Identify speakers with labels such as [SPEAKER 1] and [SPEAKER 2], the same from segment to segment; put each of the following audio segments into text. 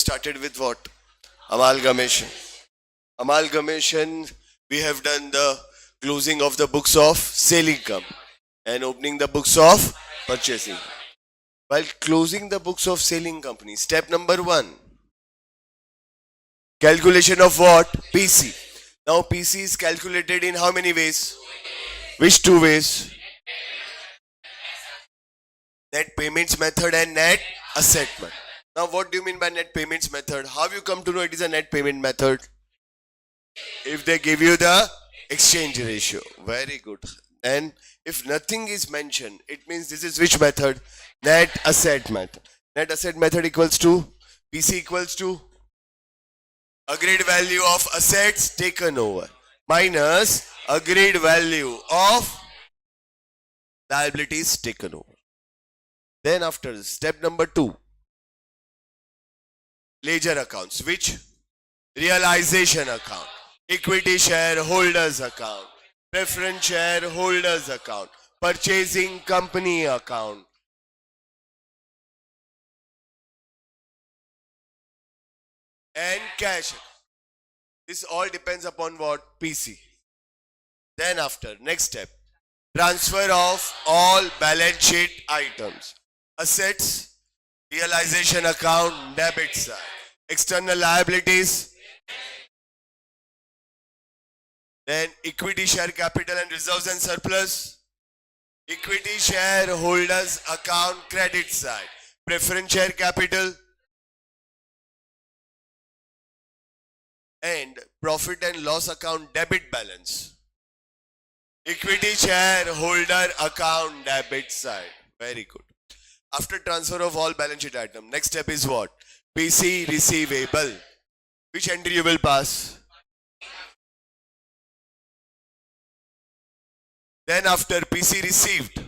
[SPEAKER 1] started with what? Amalgamation. Amalgamation, we have done the closing of the books of sale income and opening the books of purchasing. While closing the books of selling company, step number 1, calculation of what? PC. Now PC is calculated in how many ways? Which 2 ways? Net payments method and net asset method. Now what do you mean by net payments method? How you come to know it is a net payment method? If they give you the exchange ratio. Very good. And if nothing is mentioned, it means this is which method? Net asset method. Net asset method equals to PC equals to agreed value of assets taken over minus agreed value of liabilities taken over. Then after step number 2, ledger accounts, which realization account, equity shareholders account, preference shareholders account, purchasing company account, and cash. This all depends upon what? PC. Then after, next step, transfer of all balance sheet items. Assets, realization account, debit side. External liabilities, then equity share capital and reserves and surplus. Equity shareholders account, credit side. Preference share capital and profit and loss account, debit balance. Equity shareholder account, debit side. Very good. After transfer of all balance sheet item, next step is what? PC receivable. Which entry you will pass? Then after PC received,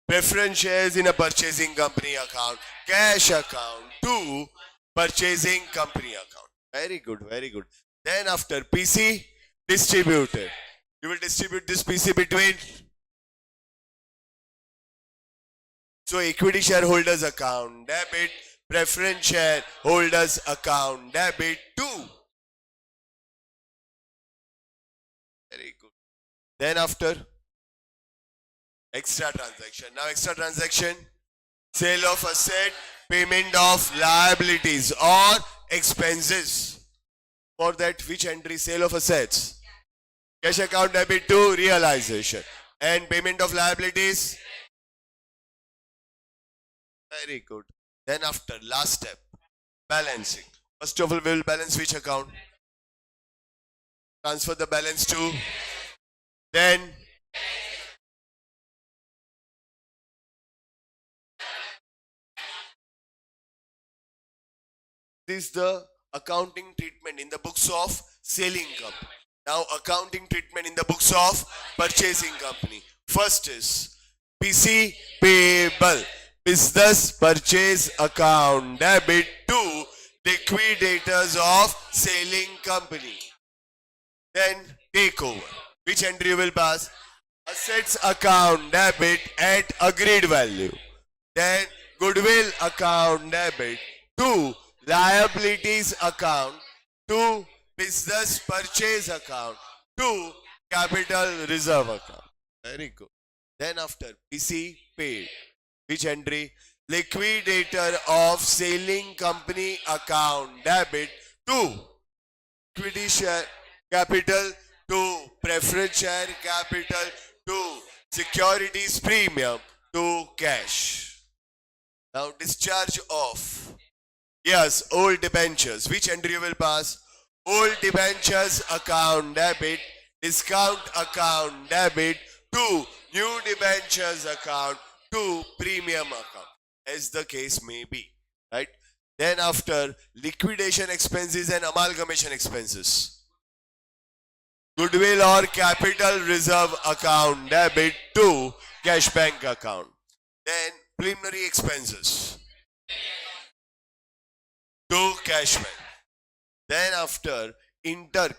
[SPEAKER 1] preference shares in a purchasing company account, cash account to purchasing company account. Very good, very good. Then after PC distributed, you will distribute this PC between. So equity shareholders account, debit, preference shareholders account, debit to. Very good. Then after extra transaction. Now extra transaction, sale of asset, payment of liabilities or expenses. For that, which entry? Sale of assets. Cash account debit to realization. And payment of liabilities. Very good. Then after, last step, balancing. First of all, we will balance which account? Transfer the balance to. Then this is the accounting treatment in the books of sale income. Now accounting treatment in the books of purchasing company. First is PC payable, business purchase account, debit to liquidators of selling company. Then takeover. Which entry you will pass? Assets account, debit at agreed value. Then goodwill account, debit to liabilities account to business purchase account to capital reserve account. Very good. Then after PC paid, which entry? Liquidator of selling company account, debit to equity share capital to preference share capital to securities premium to cash. Now discharge of. Yes, old debentures. Which entry you will pass? Old debentures account, debit, discount account, debit to new debentures account to premium account, as the case may be. Right? Then after, liquidation expenses and amalgamation expenses. Goodwill or capital reserve account, debit to cash bank account. Then preliminary expenses to cash bank. Then after,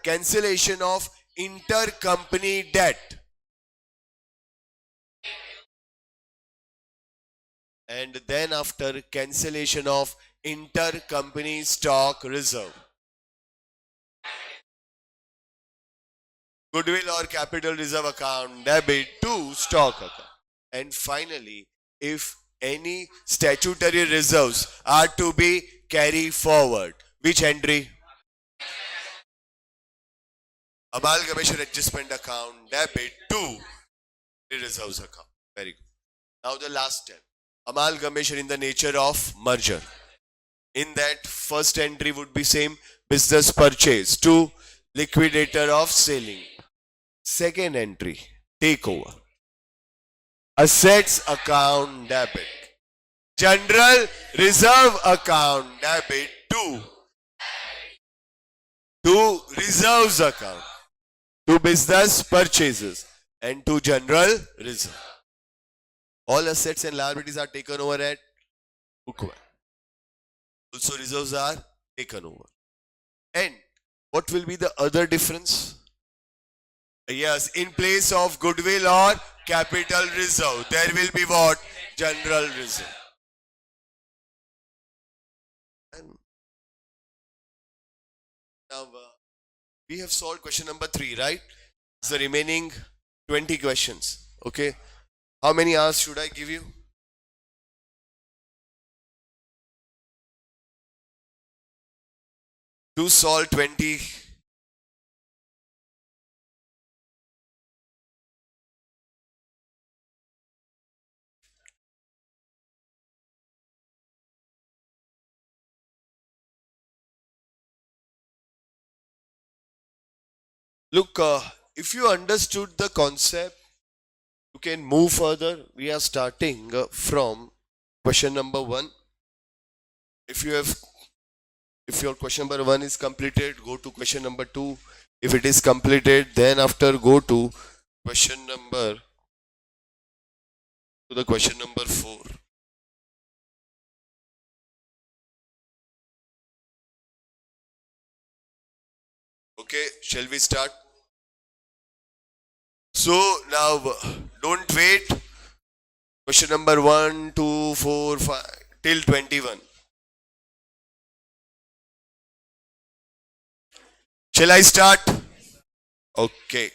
[SPEAKER 1] cancellation of intercompany debt. and then after cancellation of intercompany stock reserve. Goodwill or capital reserve account debit to stock account. And finally, if any statutory reserves are to be carried forward, which entry? Amalgamation adjustment account debit to the reserves account. Very good. Now the last step. Amalgamation in the nature of merger. In that, first entry would be same, business purchase to liquidator of selling. Second entry, takeover. Assets account debit. General reserve account debit to reserves account, to business purchases, and to general reserve. All assets and liabilities are taken over at book value. Also reserves are taken over. And what will be the other difference? Yes, in place of goodwill or capital reserve, there will be what? General reserve. And now we have solved question number 3, right? It's the remaining 20 questions. Okay. How many hours should I give you? To solve 20. Look, if you understood the concept, you can move further. We are starting from question number 1. If your question number 1 is completed, go to question number 2. If it is completed, then after go to question number 4. Okay, shall we start? So now don't wait. Question number 1, 2, 4, 5 till 21. Shall I start? Okay.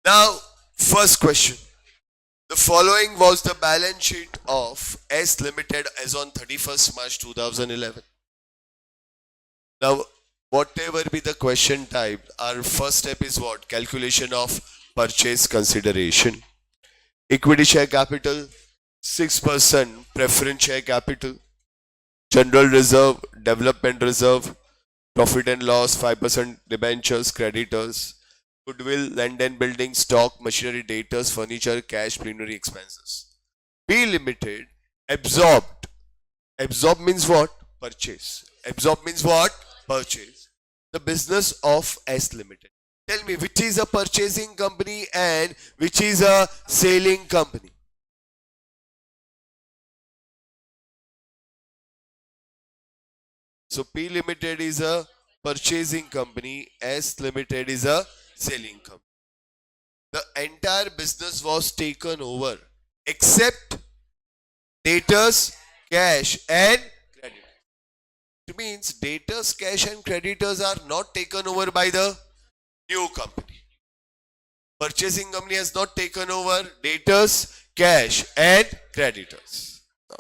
[SPEAKER 1] Now, first question. The following was the balance sheet of S Limited as on 31st March 2011. Now, whatever be the question type, our first step is what? Calculation of purchase consideration. Equity share capital, 6% preference share capital. General reserve, development reserve, profit and loss, 5% debentures, creditors, goodwill, land and building, stock, machinery, debtors, furniture, cash, plenary expenses. P Limited absorbed. Absorb means what? Purchase. Absorb means what? Purchase. The business of S Limited. Tell me, which is a purchasing company and which is a selling company? So P Limited is a purchasing company, S Limited is a selling company. The entire business was taken over except debtors, cash and creditors. It means debtors, cash and creditors are not taken over by the new company. Purchasing company has not taken over debtors, cash and creditors. Now,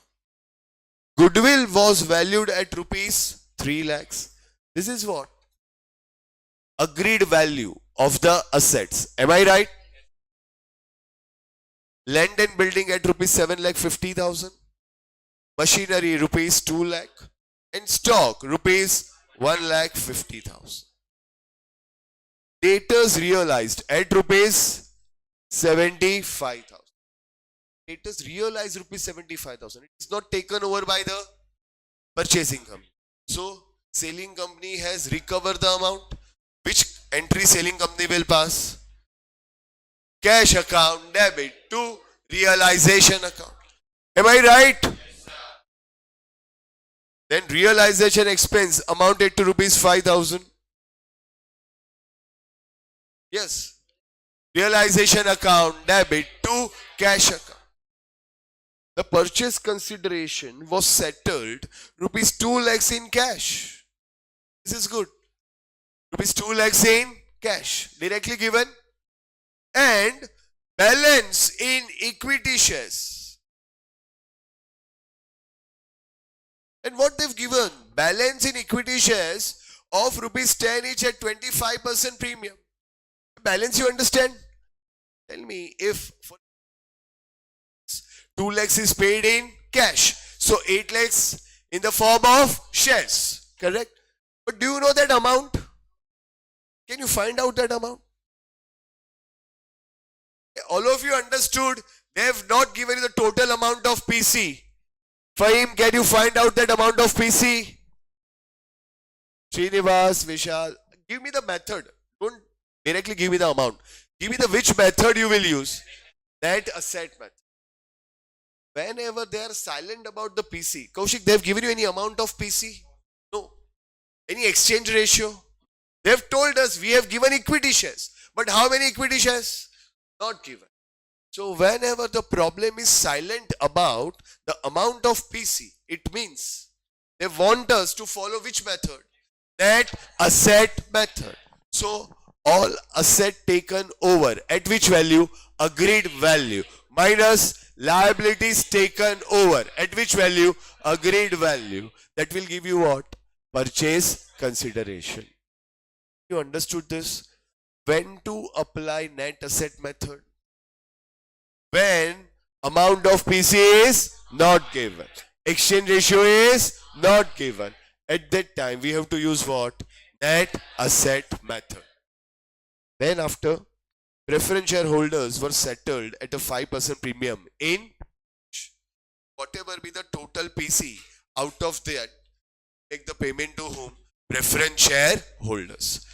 [SPEAKER 1] goodwill was valued at rupees 3 lakhs. This is what? Agreed value of the assets. Am I right? Land and building at rupees 7,50,000. Machinery rupees 2 lakh. And stock rupees 1,50,000. Debtors realized at rupees 75,000. Debtors realized rupees 75,000. It is not taken over by the purchasing company. So selling company has recovered the amount. Which entry selling company will pass? Cash account debit to realization account. Am I right? Then realization expense amounted to rupees 5,000. Yes. Realization account debit to cash account. the purchase consideration was settled rupees 2 lakhs in cash. This is good. Rupees 2 lakhs in cash directly given, and balance in equity shares. And what they've given? Balance in equity shares of rupees 10 each at 25% premium. Balance, you understand? Tell me, if 2 lakhs is paid in cash, so 8 lakhs in the form of shares, correct? But do you know that amount? Can you find out that amount? All of you understood, they have not given you the total amount of PC. Fahim, can you find out that amount of PC? Srinivas, Vishal, give me the method. Don't directly give me the amount. Give me the which method you will use. Net asset method. Whenever they are silent about the PC, Kaushik, they have given you any amount of PC? No. Any exchange ratio? They have told us we have given equity shares. But how many equity shares? Not given. So whenever the problem is silent about the amount of PC, it means they want us to follow which method? Net asset method. So all asset taken over at which value? Agreed value, minus liabilities taken over at which value? Agreed value. That will give you what? Purchase consideration. You understood this? When to apply net asset method? When amount of PC is not given, exchange ratio is not given. At that time we have to use what? Net asset method. Then after, preference shareholders were settled at a 5% premium in whatever be the total PC. Out of that, make the payment to whom? Preference shareholders.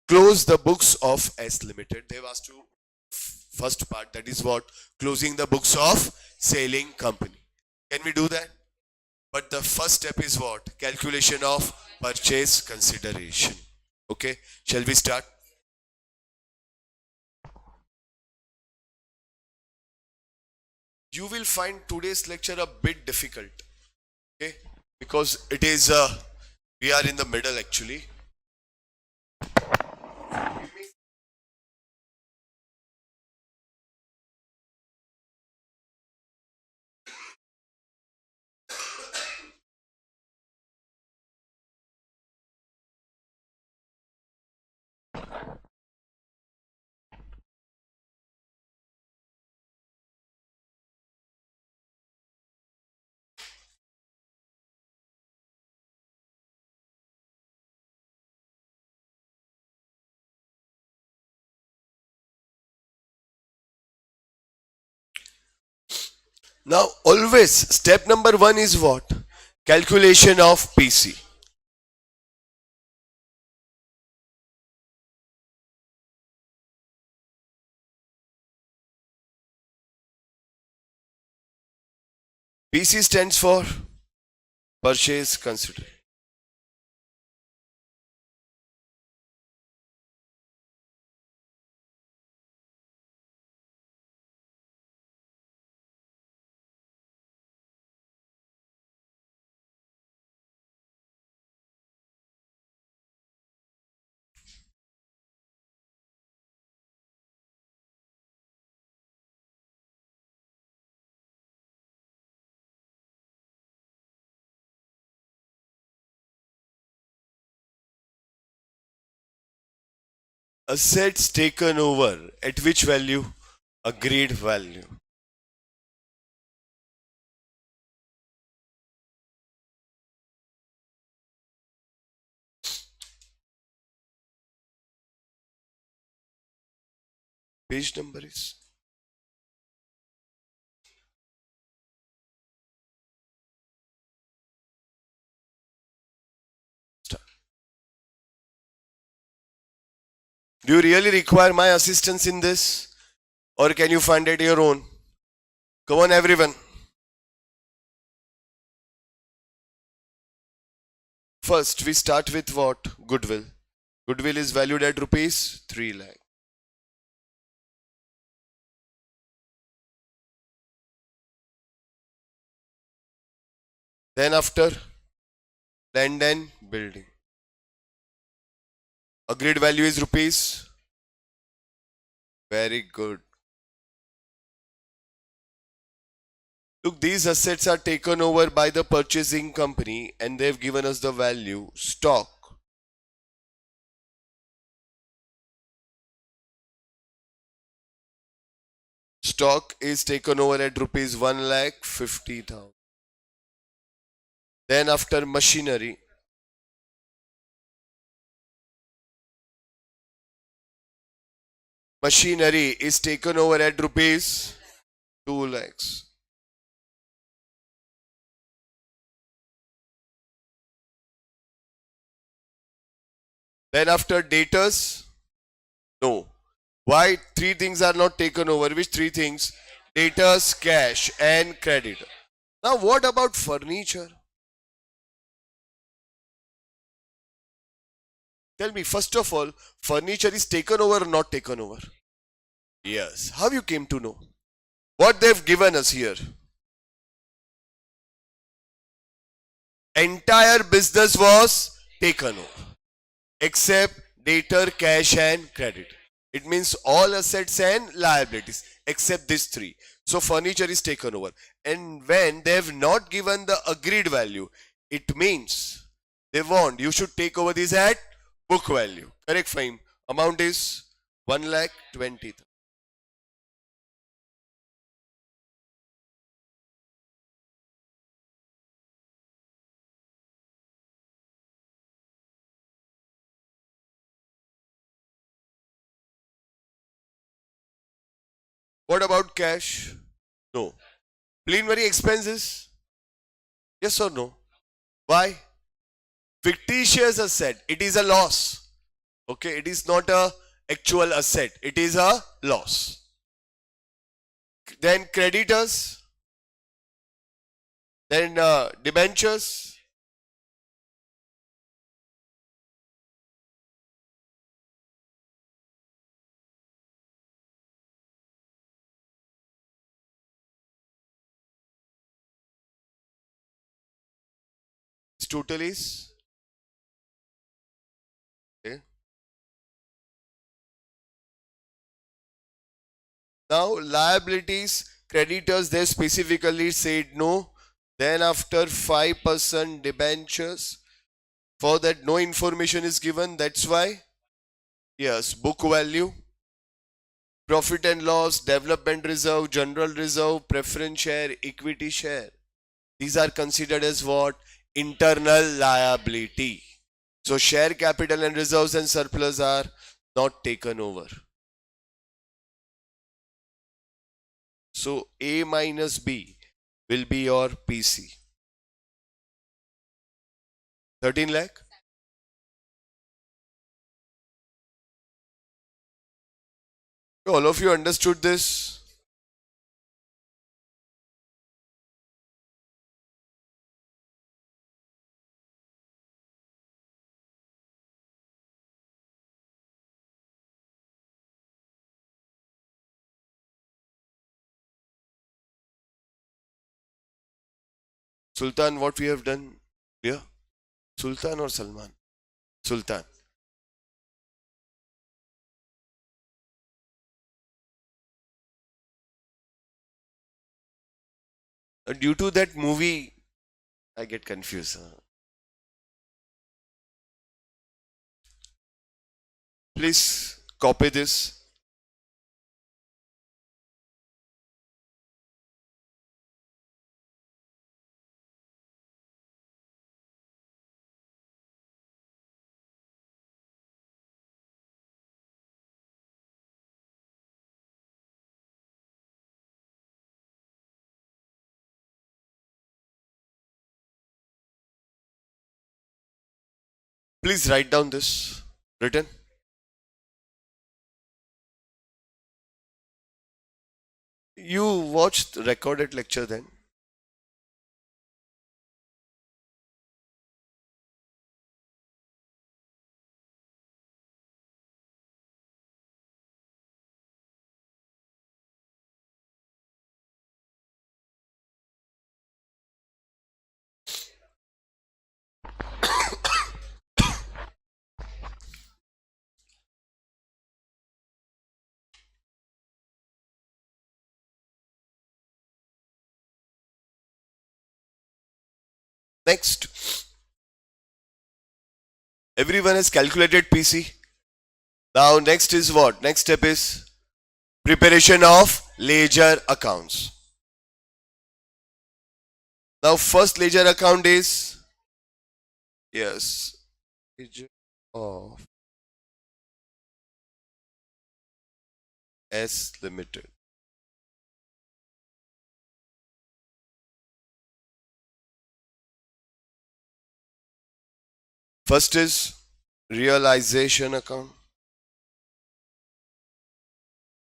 [SPEAKER 1] Close the books of S Limited. They've asked you first part, that is what? Closing the books of selling company. Can we do that? But the first step is what? Calculation of purchase consideration. Okay, shall we start? You will find today's lecture a bit difficult. Okay, because it is we are in the middle actually. Now always step number 1 is what? Calculation of PC. PC stands for purchase consideration. Assets taken over at which value? Agreed value. Page number is start. Do you really require my assistance in this, or can you find it your own? Come on everyone. First we start with what? Goodwill. Goodwill is valued at rupees 3 lakh. Then after land and building. Agreed value is rupees. Very good. Look, these assets are taken over by the purchasing company and they've given us the value stock. Stock is taken over at rupees 1,50,000. Then after machinery. Machinery is taken over at rupees 2 lakhs. Then after debtors, no. Why three things are not taken over? Which three things? Debtors, cash, and credit. Now what about furniture? Tell me, first of all, furniture is taken over or not taken over? Yes. How you came to know? What they've given us here. Entire business was taken over. Except debtor, cash and credit. It means all assets and liabilities except these three. So furniture is taken over. And when they have not given the agreed value, it means they want you should take over this at book value. Correct, Fahim? Amount is 1,20,000. What about cash? No. Plenary expenses? Yes or no? Why? Fictitious asset. It is a loss. Okay, it is not a actual asset. It is a loss. Then creditors. Then debentures. Its total is okay. Now liabilities, creditors, they specifically said no. Then after 5% debentures, for that no information is given. That's why, yes, book value, profit and loss, development reserve, general reserve, preference share, equity share. These are considered as what? Internal liability. So share capital and reserves and surplus are not taken over. So A minus B will be your PC. 13 lakh. All of you understood this? Sultan, what we have done here? Sultan or Salman? Sultan. Due to that movie, I get confused. Please copy this. Please write down this written. You watched recorded lecture then? Next, everyone has calculated PC. Now next is what? Next step is preparation of ledger accounts. Now first ledger account is, yes, ledger of S Limited. First is realization account.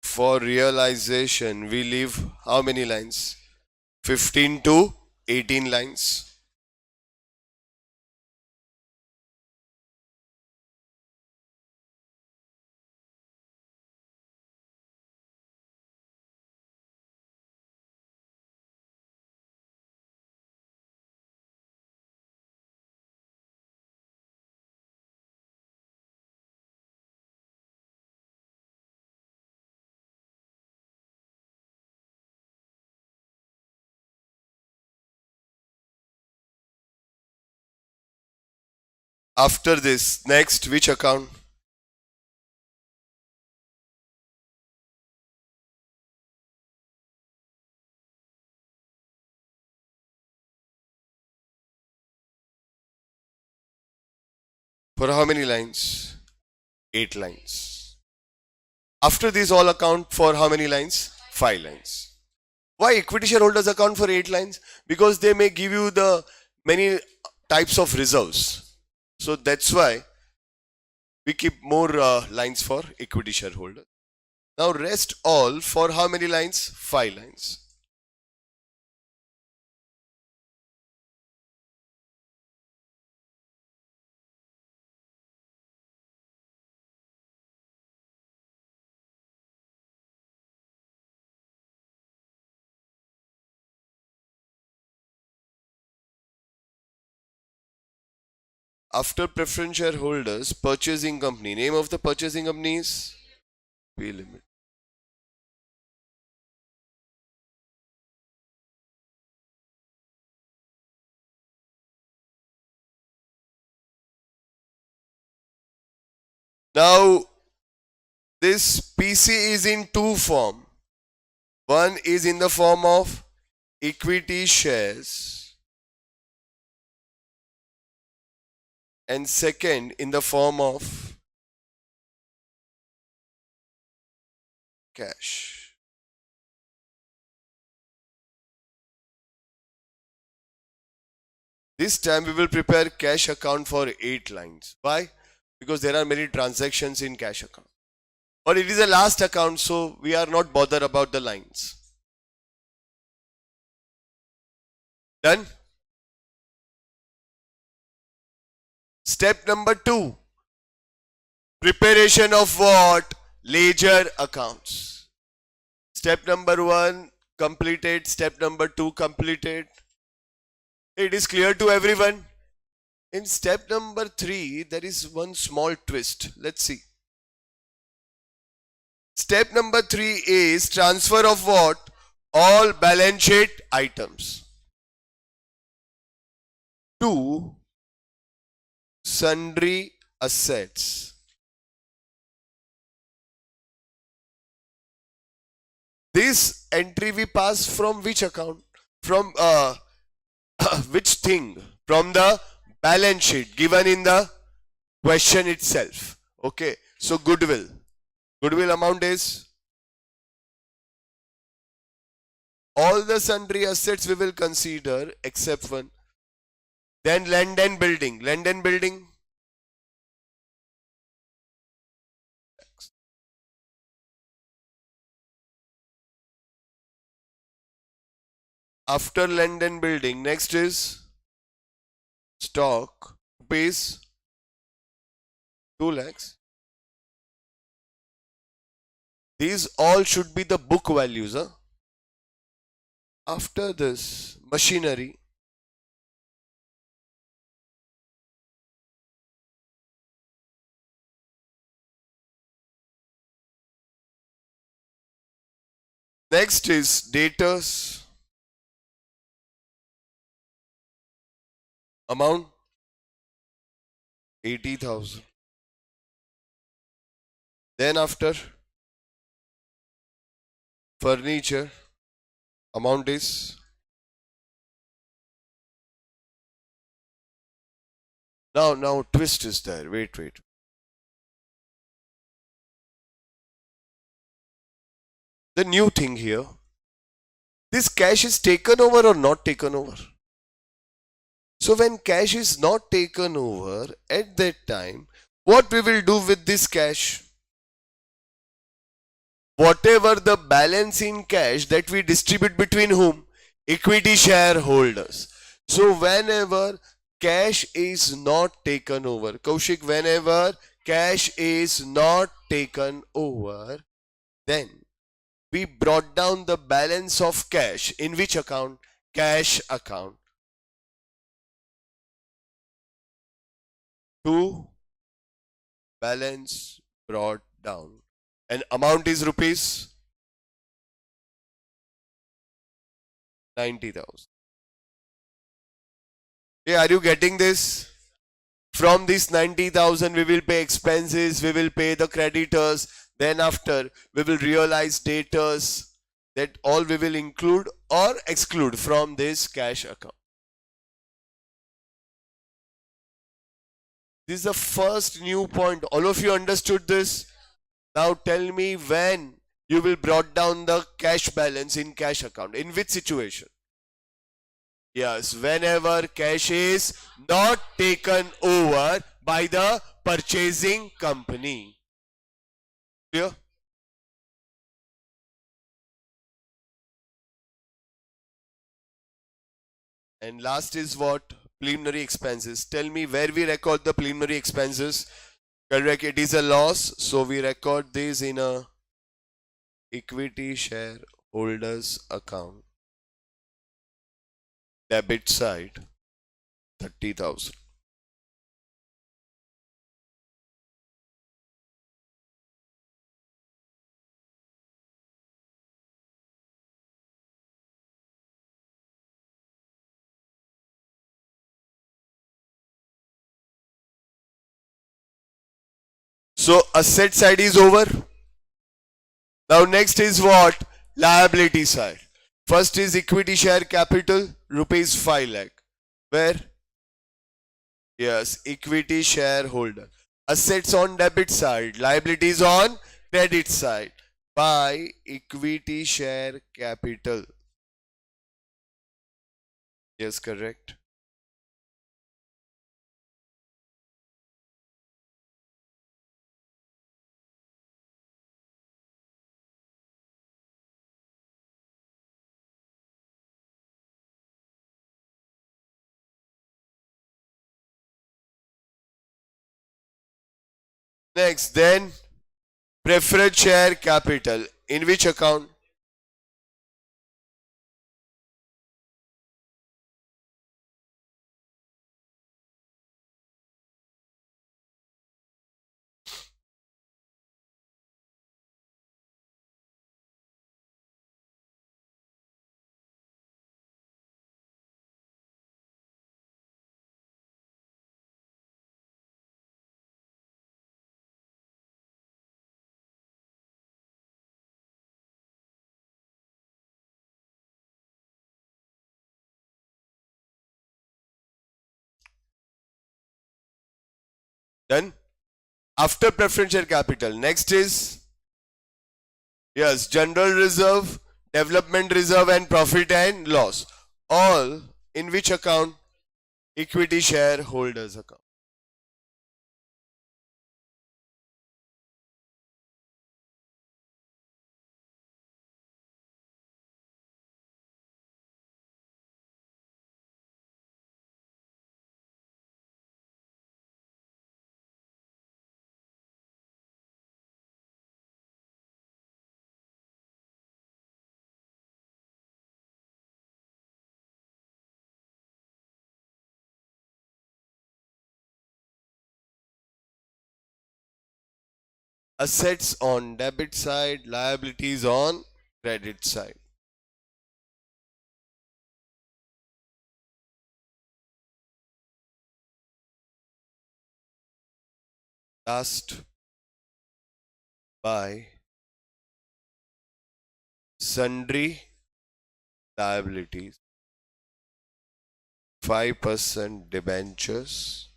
[SPEAKER 1] For realization, we leave how many lines? 15 to 18 lines. After this, next, which account? For how many lines? 8 lines. After this, all account for how many lines? 5 lines. Why equity shareholders account for 8 lines? Because they may give you the many types of reserves. So that's why we keep more lines for equity shareholder. Now rest all for how many lines? 5 lines. After preference shareholders, purchasing company. Name of the purchasing company is P Limited. Now this PC is in two form. One is in the form of equity shares and second in the form of cash. This time we will prepare cash account for 8 lines. Why? Because there are many transactions in cash account. But it is a last account, so we are not bothered about the lines. Done? Step number 2. Preparation of what? Ledger accounts. Step number 1 completed. Step number 2 completed. It is clear to everyone. In step number 3, there is one small twist. Let's see. Step number 3 is transfer of what? All balance sheet items to sundry assets. This entry we pass from which account? From which thing? From the balance sheet given in the question itself. Okay, so goodwill. Goodwill amount is all the sundry assets we will consider except one. Then land and building. Land and building. After land and building, next is stock. Pays 2 lakhs. These all should be the book values. Huh? After this, machinery. Next is debtors. Amount 80,000. Then after furniture, amount is now twist is there. Wait. The new thing here, this cash is taken over or not taken over. So when cash is not taken over at that time, what we will do with this cash? Whatever the balance in cash that we distribute between whom? Equity shareholders. So whenever cash is not taken over, Kaushik, whenever cash is not taken over, then we brought down the balance of cash. In which account? Cash account. To balance brought down. And amount is rupees 90,000. Yeah, are you getting this? From this 90,000, we will pay expenses, we will pay the creditors. Then after, we will realize debtors. That all we will include or exclude from this cash account. This is the first new point. All of you understood this? Now tell me when you will brought down the cash balance in cash account. In which situation? Yes, whenever cash is not taken over by the purchasing company. Clear? And last is what? Preliminary expenses. Tell me where we record the preliminary expenses. Correct, it is a loss, so we record this in a equity shareholders account. Debit side 30,000. So asset side is over. Now next is what? Liability side. First is equity share capital, rupees 5 lakh. Where? Yes, equity shareholder. Assets on debit side, liabilities on credit side. By equity share capital. Yes, correct. Next, then preferred share capital. In which account? Done. After preferred share capital, next is, yes, general reserve, development reserve, and profit and loss. All in which account? Equity shareholders account. Assets on debit side, liabilities on credit side. Last by sundry liabilities, 5% debentures,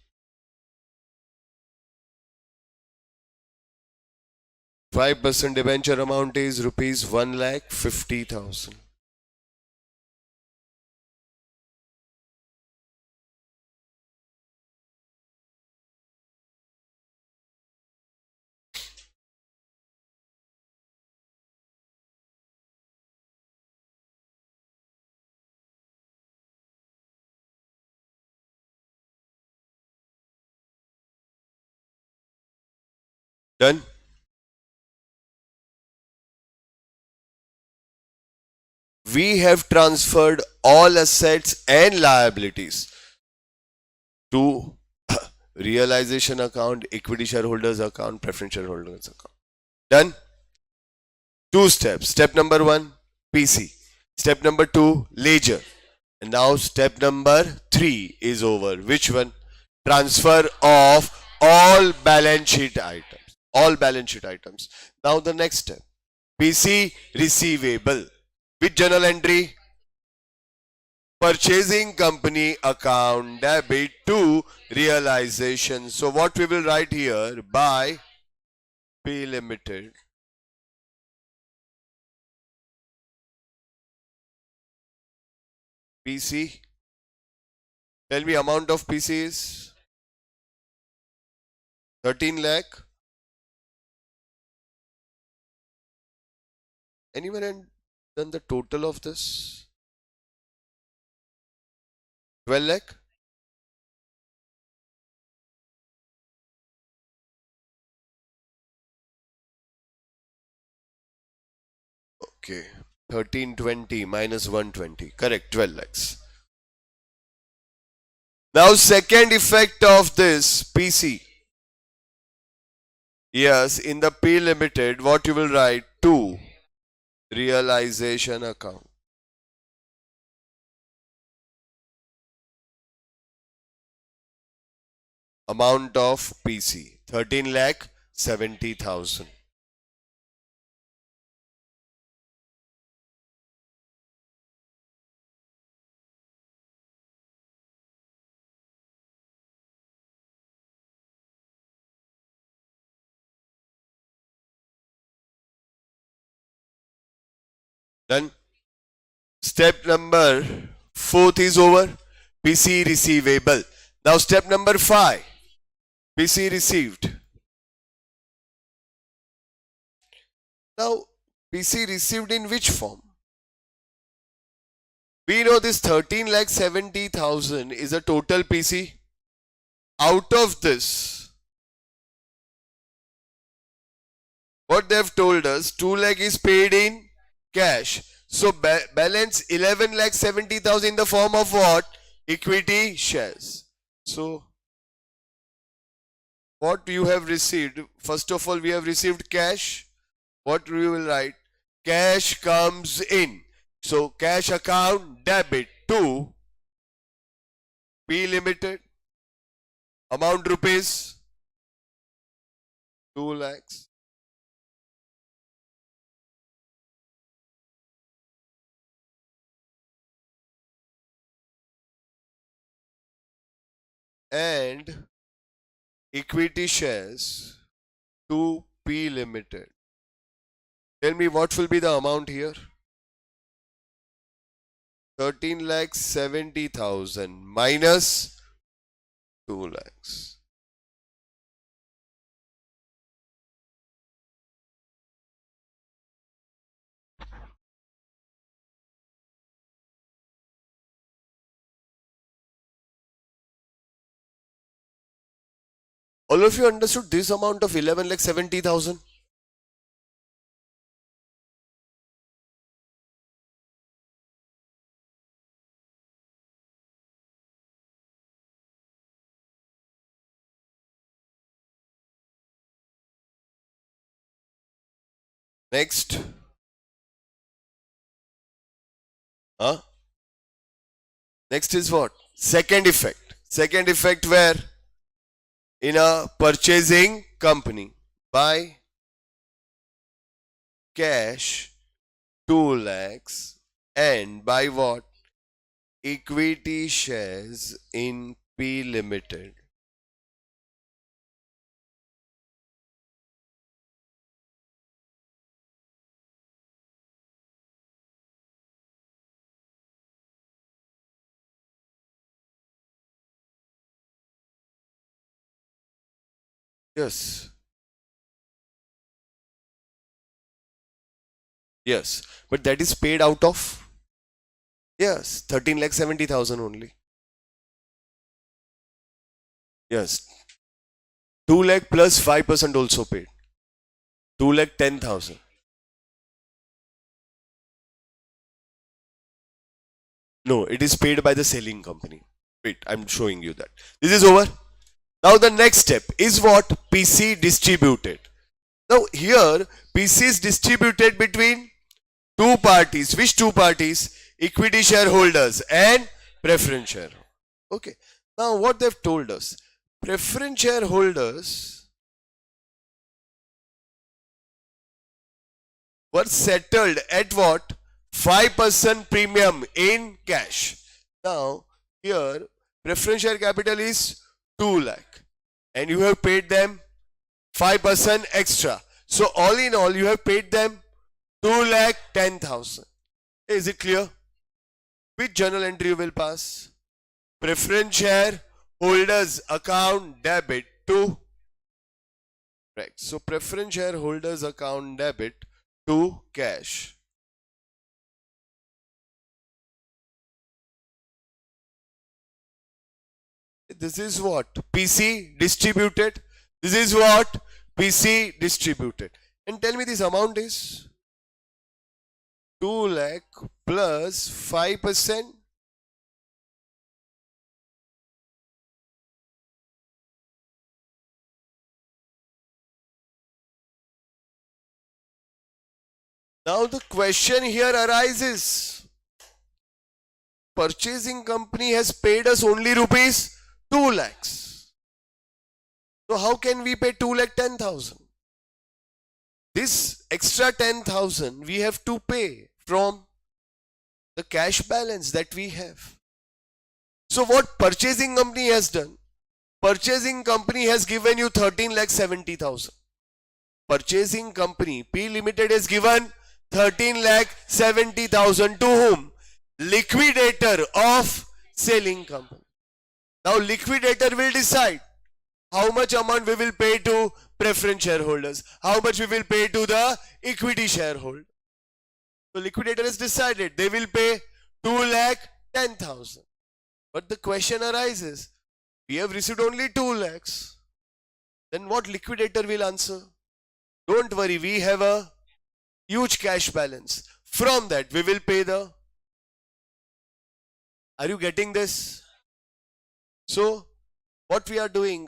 [SPEAKER 1] 5% debenture amount is rupees 1,50,000. Done? We have transferred all assets and liabilities to realization account, equity shareholders account, preference shareholders account. Done? Two steps. Step number one, PC. Step number two, ledger. And now step number three is over. Which one? Transfer of all balance sheet items. All balance sheet items. Now the next step. PC receivable. With journal entry? Purchasing company account debit to realization. So what we will write here, by P Limited, PC. Tell me amount of PC is 13 lakh. Anyone had done the total of this? 12 lakh? Okay. 1320 minus 120. Correct, 12 lakhs. Now second effect of this PC. Yes, in the P Limited, what you will write? To realization account. Amount of PC 13 lakh 70,000. Done. Step number fourth is over. PC receivable. Now step number 5. PC received. Now PC received in which form? We know this 13,70,000 is a total PC. Out of this, what they have told us, 2 lakh is paid in cash. So balance 11,70,000 in the form of what? Equity shares. So what you have received? First of all, we have received cash. What we will write? Cash comes in. So cash account debit to P Limited. Amount rupees 2 lakhs. And equity shares to P Limited. Tell me what will be the amount here? 13,70,000 minus 2 lakhs. All of you understood this amount of 11,70,000? Next. Huh? Next is what? Second effect. Second effect where? in a purchasing company by cash 2 lakhs and by what? Equity shares in P Limited. Yes. Yes. But that is paid out of? Yes. 13 lakh 70,000 only. Yes. 2 lakh plus 5% also paid. 2 lakh 10,000. No, it is paid by the selling company. Wait, I'm showing you that. This is over. Now the next step is what? PC distributed. Now here PC is distributed between two parties. Which two parties? Equity shareholders and preference shareholders. Okay. Now what they've told us? Preference shareholders were settled at what? 5% premium in cash. Now here preference share capital is 2 lakh and you have paid them 5% extra. So all in all you have paid them 2 lakh 10,000. Is it clear? Which journal entry you will pass? Preference share holders account debit to, right? So preference share holders account debit to cash. This is what? PC distributed. This is what? PC distributed. And tell me this amount is 2 lakh plus 5%. Now the question here arises. Purchasing company has paid us only rupees 2 lakhs. So how can we pay 2 lakh 10,000? This extra 10,000 we have to pay from the cash balance that we have. So what purchasing company has done? Purchasing company has given you 13 lakh 70,000. Purchasing company P Limited has given 13 lakh 70,000 to whom? Liquidator of selling company. Now liquidator will decide how much amount we will pay to preference shareholders, how much we will pay to the equity shareholder. So liquidator has decided they will pay 2 lakh 10,000. But the question arises, we have received only 2 lakhs. Then what liquidator will answer? Don't worry, we have a huge cash balance. From that we will pay the... Are you getting this? So what we are doing,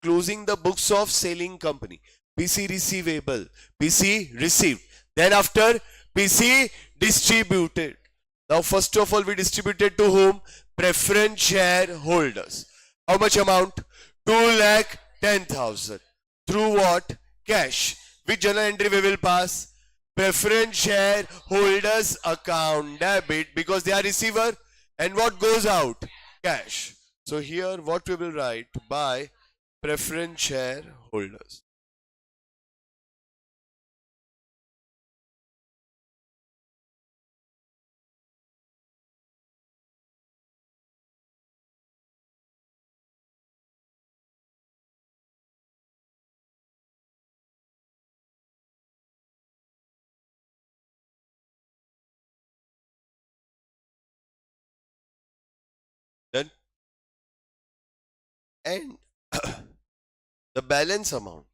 [SPEAKER 1] closing the books of selling company. PC receivable, PC received. Then after PC distributed. Now first of all we distributed to whom? Preference shareholders. How much amount? 2 lakh 10,000. Through what? Cash. Which journal entry we will pass? Preference shareholders account debit because they are receiver. And what goes out? Cash. So here what we will write? By preference shareholders. Then and the balance amount.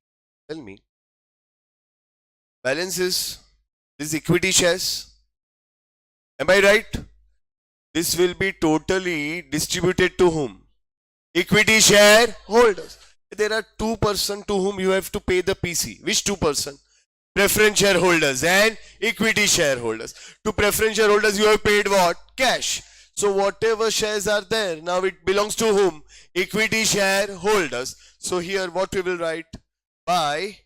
[SPEAKER 1] Tell me. Balance is this equity shares. Am I right? This will be totally distributed to whom? Equity shareholders. There are 2% to whom you have to pay the PC. Which 2%? Preference shareholders and equity shareholders. To preference shareholders you have paid what? Cash. So whatever shares are there, now it belongs to whom? Equity shareholders. So here what we will write? By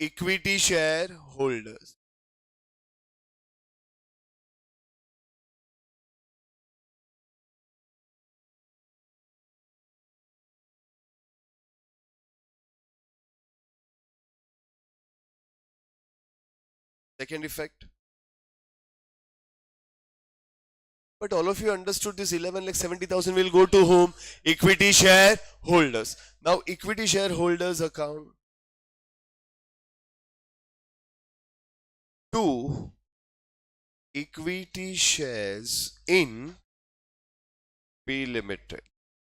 [SPEAKER 1] equity shareholders. Second effect. But all of you understood this 11,70,000 will go to whom? Equity shareholders. Now equity shareholders account to equity shares in P Limited.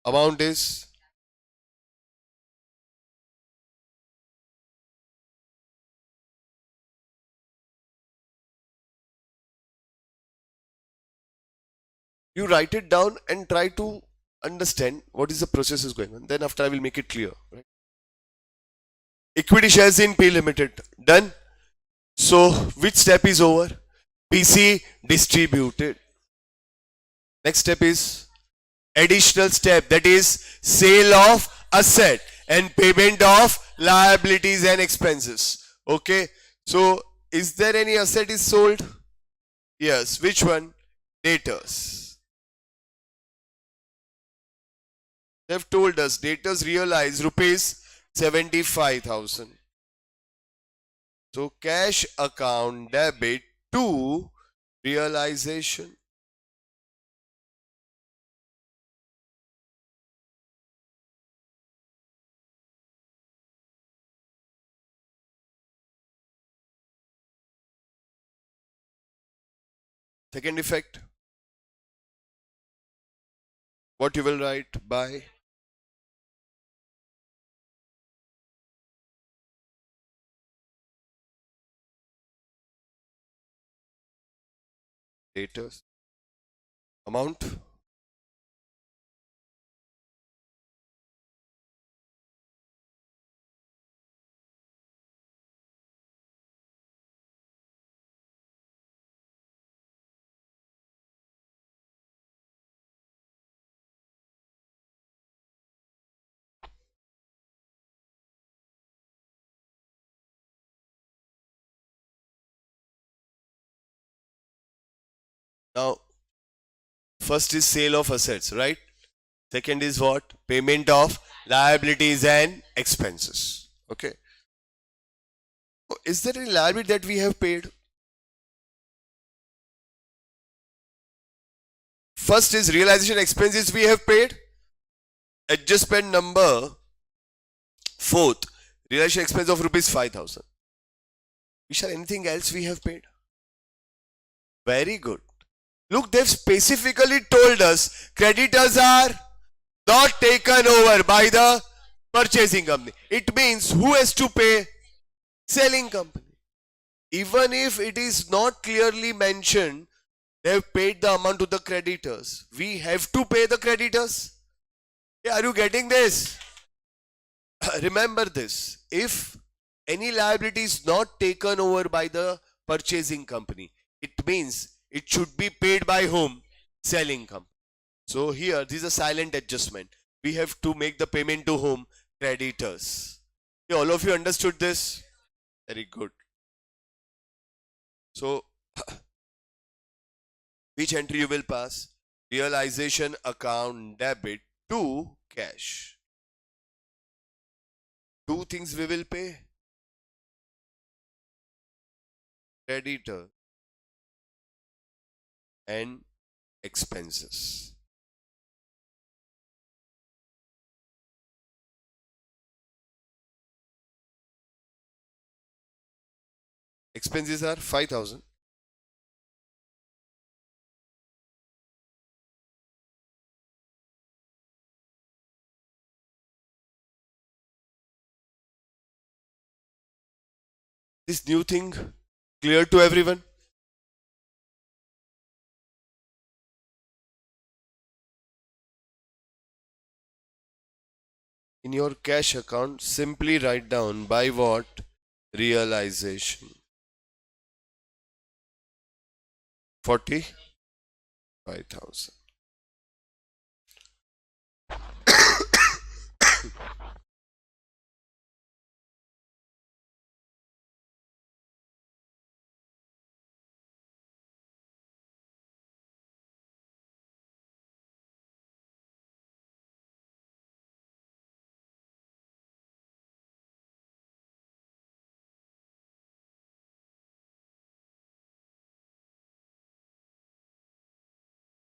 [SPEAKER 1] Amount is you write it down and try to understand what is the process is going on. Then after I will make it clear. Right? Equity shares in P Limited. Done. So which step is over? PC distributed. Next step is additional step, that is sale of asset and payment of liabilities and expenses. Okay. So is there any asset is sold? Yes. Which one? Debtors. They've told us debtors realize rupees 75,000. So cash account debit to realization. Second effect. What you will write? By debtors. Amount. Now, first is sale of assets, right? Second is what? Payment of liabilities and expenses. Okay. Is there any liability that we have paid? First is realization expenses we have paid. Adjustment number fourth. Realization expense of rupees 5,000. Vishal, anything else we have paid? Very good. Look, they've specifically told us creditors are not taken over by the purchasing company. It means who has to pay? Selling company. Even if it is not clearly mentioned, they have paid the amount to the creditors. We have to pay the creditors. Yeah, are you getting this? Remember this. If any liability is not taken over by the purchasing company, it means it should be paid by whom? Selling company. So here, this is a silent adjustment. We have to make the payment to whom? Creditors. Yeah, all of you understood this? Very good. So, which entry you will pass? Realization account debit to cash. Two things we will pay. Creditor and expenses. Expenses are 5,000. This new thing clear to everyone? In your cash account, simply write down by what? Realization. 45,000.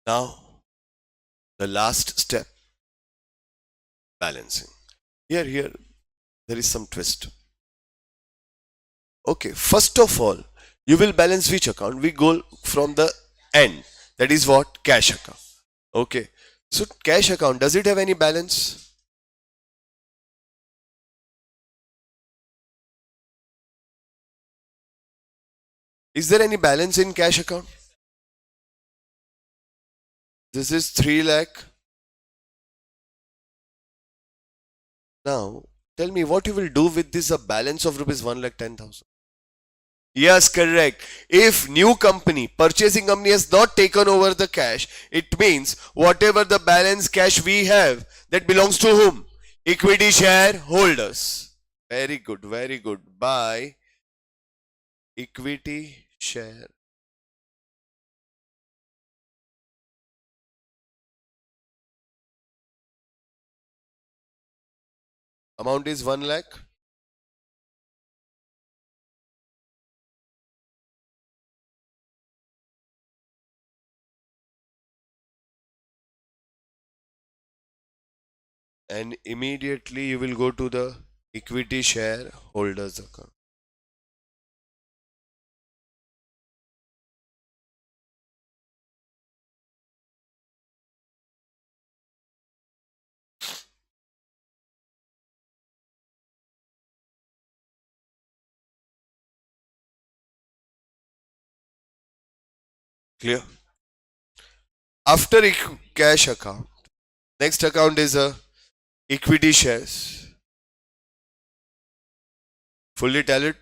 [SPEAKER 1] Now, the last step, balancing. Here, there is some twist. Okay, first of all, you will balance which account? We go from the end. That is what? Cash account. Okay. So cash account, does it have any balance? Is there any balance in cash account? This is 3 lakh. Now, tell me what you will do with this a balance of rupees 1,10,000. Yes, correct. If new company, purchasing company has not taken over the cash, it means whatever the balance cash we have, that belongs to whom? Equity shareholders. Very good, very good. By equity share. Amount is 1 lakh. And immediately you will go to the equity shareholders account. Clear? After cash account, next account is a equity shares. Fully tallied.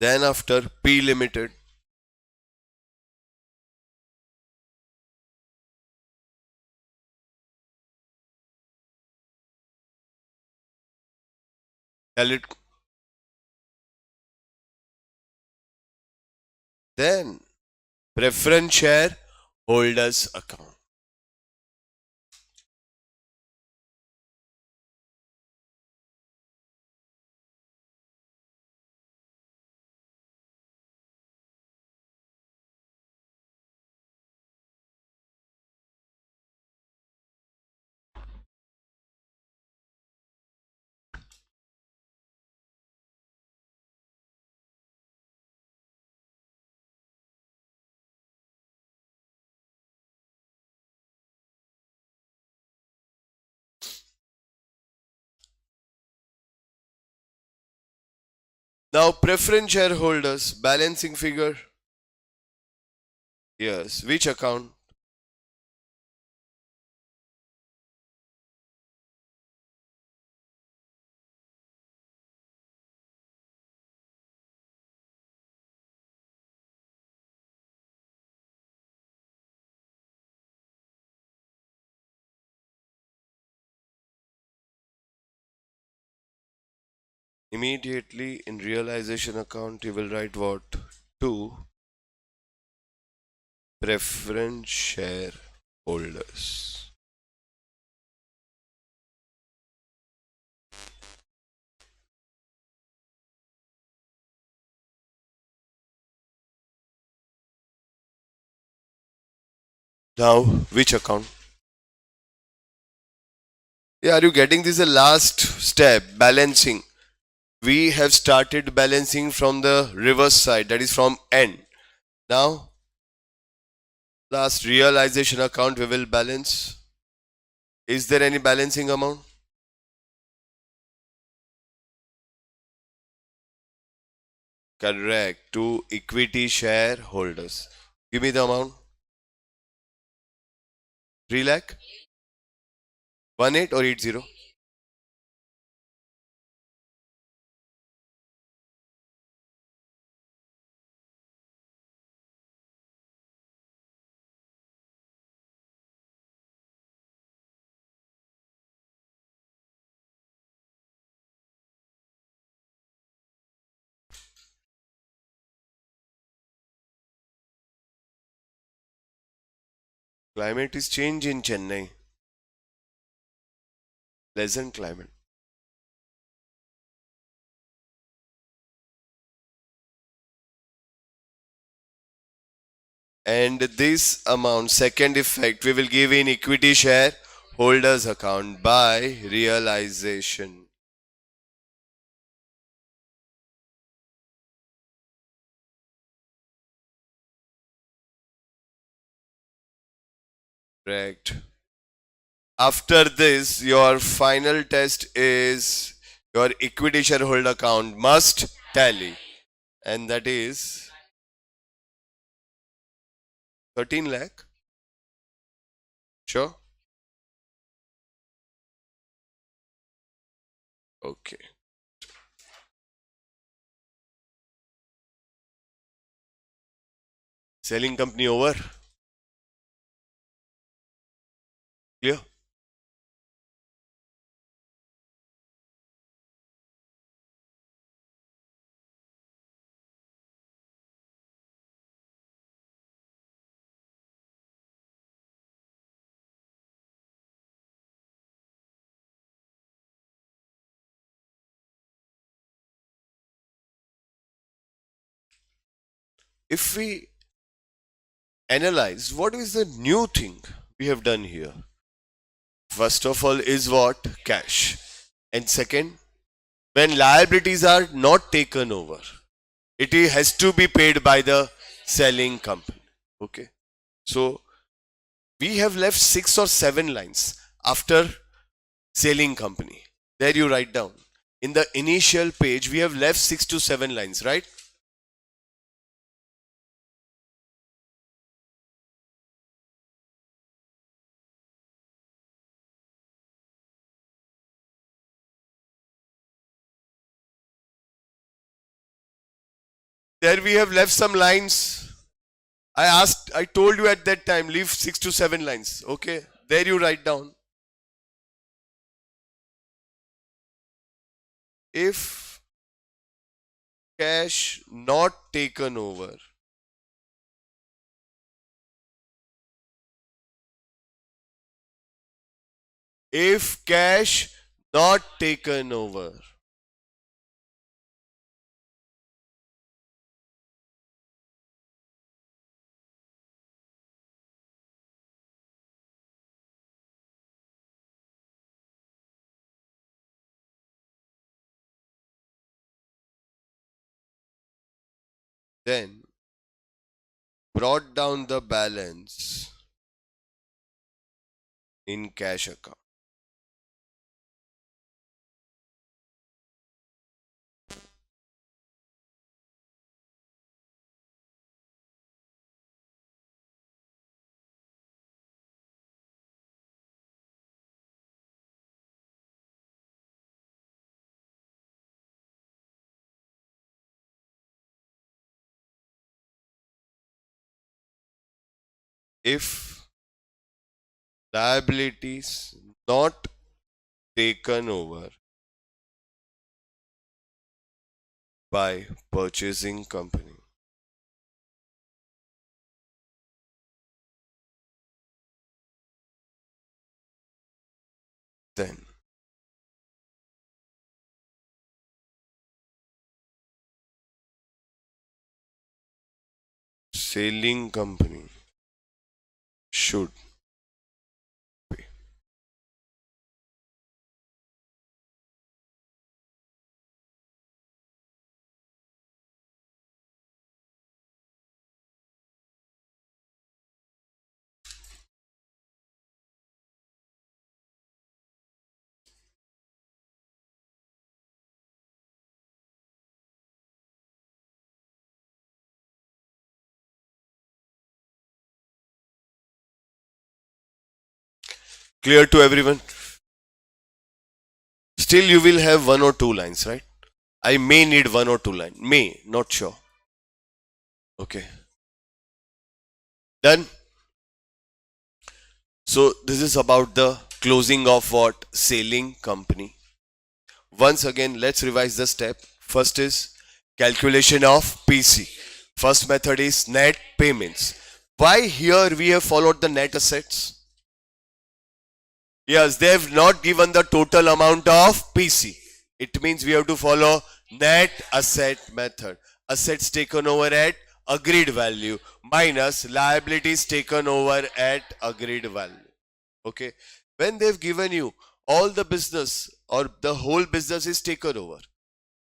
[SPEAKER 1] Then after P Limited. Tallied. Then preference share holders account. Now preference shareholders balancing figure. Yes, which account? Immediately in realization account you will write what? 2 preference shareholders. Now which account? Yeah, are you getting this? The last step, balancing. We have started balancing from the reverse side, that is from end. Now, last realization account we will balance. Is there any balancing amount? Correct. To equity shareholders. Give me the amount. 3 lakh? 18 or 80? Climate is change in Chennai. Pleasant climate. And this amount, second effect, we will give in equity share holders account by realization. Correct. After this, your final test is your equity shareholder account must tally, and that is 13 lakh. Sure. Okay. Selling company over. Clear? If we analyze what is the new thing we have done here, first of all is what? Cash. And second, when liabilities are not taken over, it has to be paid by the selling company. Okay. So we have left 6 or 7 lines after selling company. There you write down. In the initial page, we have left 6 to 7 lines, right? There we have left some lines. I told you at that time, leave 6 to 7 lines. Okay. There you write down. If cash not taken over, if cash not taken over, then brought down the balance in cash account. If liabilities not taken over by purchasing company, then selling company should pay. Clear to everyone? Still you will have 1 or 2 lines, right? I may need 1 or 2 lines. May, not sure. Okay. Done? So this is about the closing of what? Selling company. Once again, let's revise the step. First is calculation of PC. First method is net payments. Why here we have followed the net assets? Yes, they have not given the total amount of PC. It means we have to follow net asset method. Assets taken over at agreed value minus liabilities taken over at agreed value. Okay. When they've given you all the business or the whole business is taken over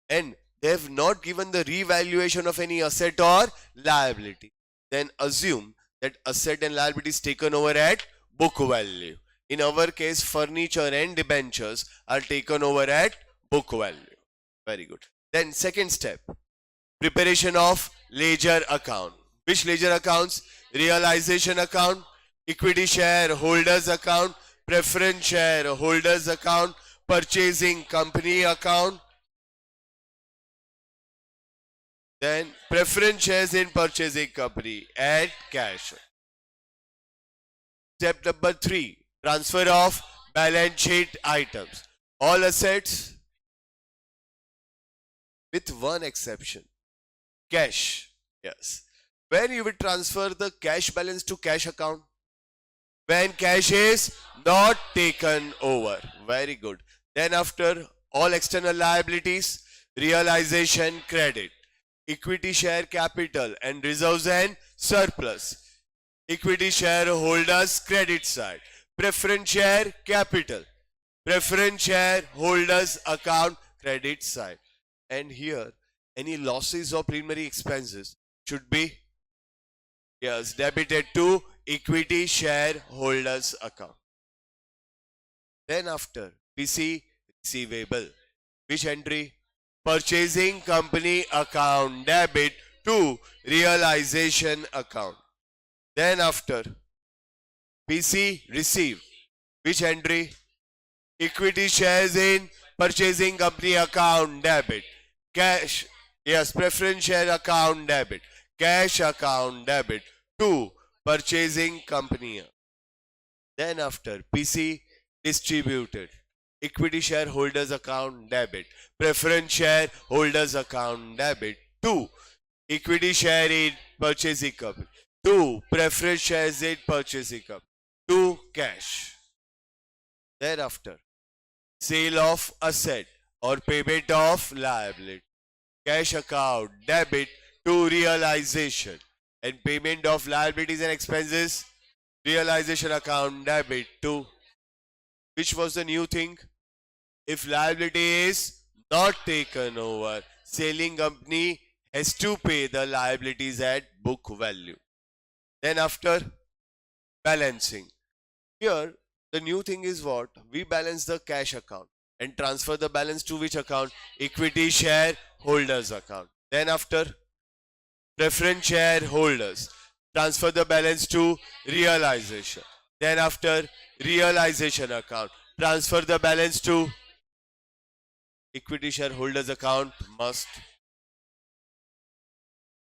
[SPEAKER 1] and they have not given the revaluation of any asset or liability, then assume that asset and liability is taken over at book value. In our case, furniture and debentures are taken over at book value. Very good. Then second step, preparation of ledger account. Which ledger accounts? Realization account, equity share holders account, preference share holders account, purchasing company account, then preference shares in purchasing company and cash. Step number 3, transfer of balance sheet items. All assets with one exception, cash. Yes. When you will transfer the cash balance to cash account? When cash is not taken over. Very good. Then after, all external liabilities, realization credit, equity share capital and reserves and surplus, equity shareholders credit side, preference share capital, preference shareholders account credit side. And here, any losses or preliminary expenses should be, yes, debited to equity shareholders account. Then after, PC receivable. Which entry? Purchasing company account, debit to realization account. Then after, PC receive. Which entry? Equity shares in purchasing company account, debit. Cash, yes, preference share account, debit. Cash account, debit to purchasing company. Then after, PC distributed. Equity shareholders account, debit. Preference shareholders account, debit to equity share in purchasing company, to preference shares in purchasing company, to cash. Thereafter, sale of asset or payment of liability. Cash account, debit to realization, and payment of liabilities and expenses, realization account, debit to. Which was the new thing? If liability is not taken over, selling company has to pay the liabilities at book value. Then after, balancing. Here, the new thing is what? We balance the cash account and transfer the balance to which account? Equity shareholders account. Then after, preference shareholders. Transfer the balance to realization. Then after, realization account. Transfer the balance to equity shareholders account must.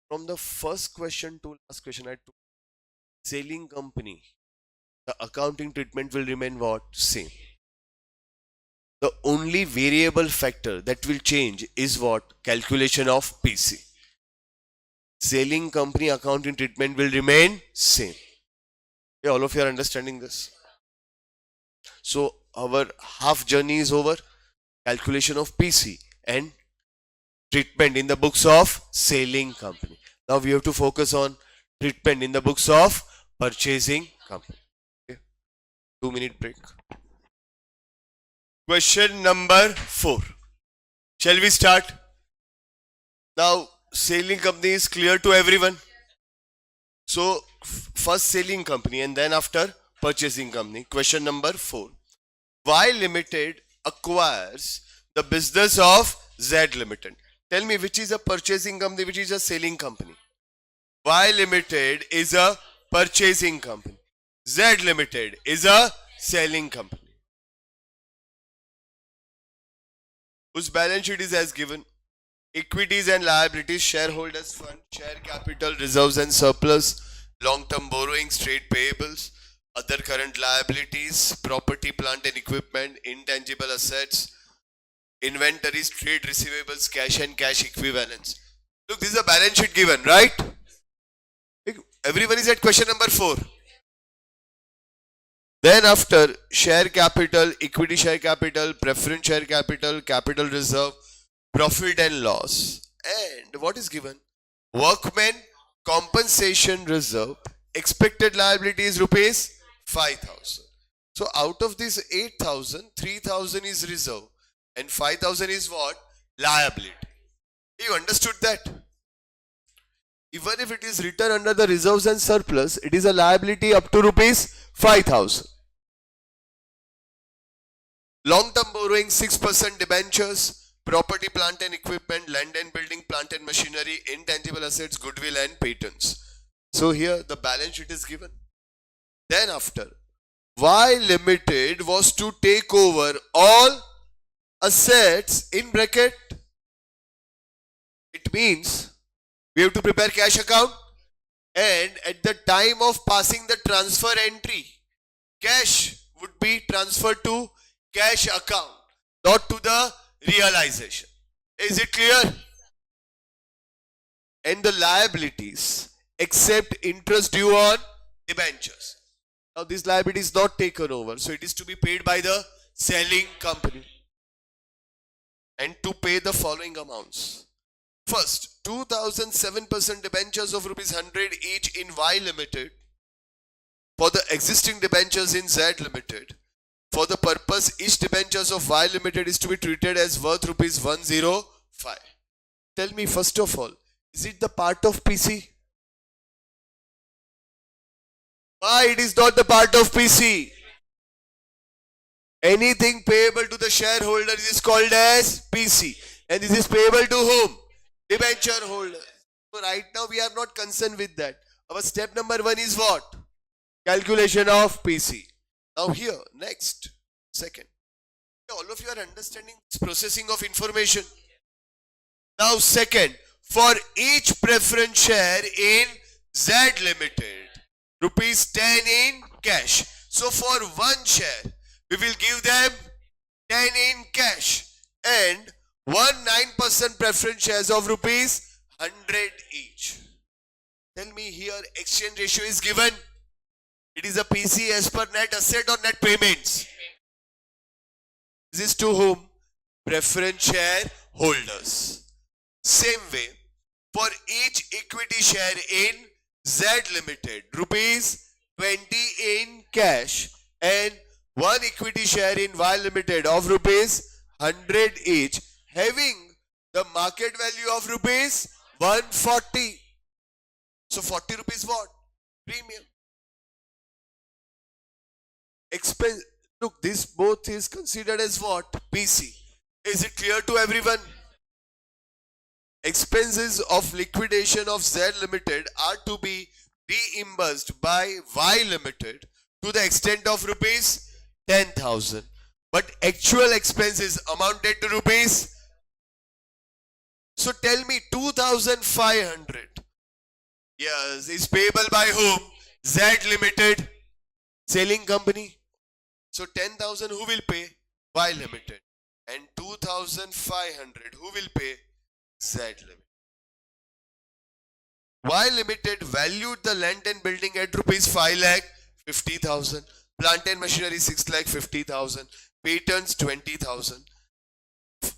[SPEAKER 1] From the first question to last question, I took selling company. The accounting treatment will remain what? Same. The only variable factor that will change is what? Calculation of PC. Selling company accounting treatment will remain same. Yeah, all of you are understanding this. So our half journey is over. Calculation of PC and treatment in the books of selling company. Now we have to focus on treatment in the books of purchasing company. Okay. 2-minute break. Question number 4. Shall we start? Now selling company is clear to everyone. So first selling company and then after purchasing company. Question number 4. Y Limited acquires the business of Z Limited. Tell me, which is a purchasing company, which is a selling company? Y Limited is a purchasing company. Z Limited is a selling company. Whose balance sheet is as given? Equities and liabilities, shareholders fund, share capital, reserves and surplus, long-term borrowings, trade payables, other current liabilities, property, plant and equipment, intangible assets, inventories, trade receivables, cash and cash equivalents. Look, this is a balance sheet given, right? Everyone is at question number 4. Then after, share capital, equity share capital, preference share capital, capital reserve, profit and loss. And what is given? Workmen compensation reserve, expected liability is rupees 5,000. So out of this 8,000, 3,000 is reserve and 5,000 is what? Liability. You understood that? Even if it is written under the reserves and surplus, it is a liability up to rupees 5,000. Long-term borrowing 6% debentures, property, plant and equipment, land and building, plant and machinery, intangible assets, goodwill and patents. So here the balance sheet is given. Then after, Y Limited was to take over all assets in bracket. It means we have to prepare cash account, and at the time of passing the transfer entry, cash would be transferred to cash account, not to the realization. Is it clear? And the liabilities except interest due on debentures. Now this liability is not taken over, so it is to be paid by the selling company. And to pay the following amounts. First, 2007% debentures of rupees 100 each in Y Limited for the existing debentures in Z Limited. For the purpose, each debentures of Y Limited is to be treated as worth rupees 105. Tell me first of all, is it the part of PC? Why it is not the part of PC? Anything payable to the shareholder is called as PC. And this is payable to whom? Debenture holder. So right now we are not concerned with that. Our step number 1 is what? Calculation of PC. Now here, next, second. All of you are understanding this processing of information. Now second, for each preference share in Z Limited, rupees 10 in cash. So for one share, we will give them 10 in cash and 9% preference shares of rupees 100 each. Tell me here, exchange ratio is given. It is a PC as per net asset or net payments. This is to whom? Preference share holders. Same way, for each equity share in Z Limited, rupees 20 in cash and one equity share in Y Limited of rupees 100 each, having the market value of rupees 140. So 40 rupees what? Premium. Expense. Look, this both is considered as what? PC. Is it clear to everyone? Expenses of liquidation of Z Limited are to be reimbursed by Y Limited to the extent of rupees 10,000. But actual expenses amounted to rupees. So tell me 2,500. Yes, is payable by whom? Z Limited, selling company. So 10,000 who will pay? Y Limited. And 2,500 who will pay? Z Limited. Y Limited valued the land and building at rupees 5,50,000, plant and machinery 6,50,000, patents 20,000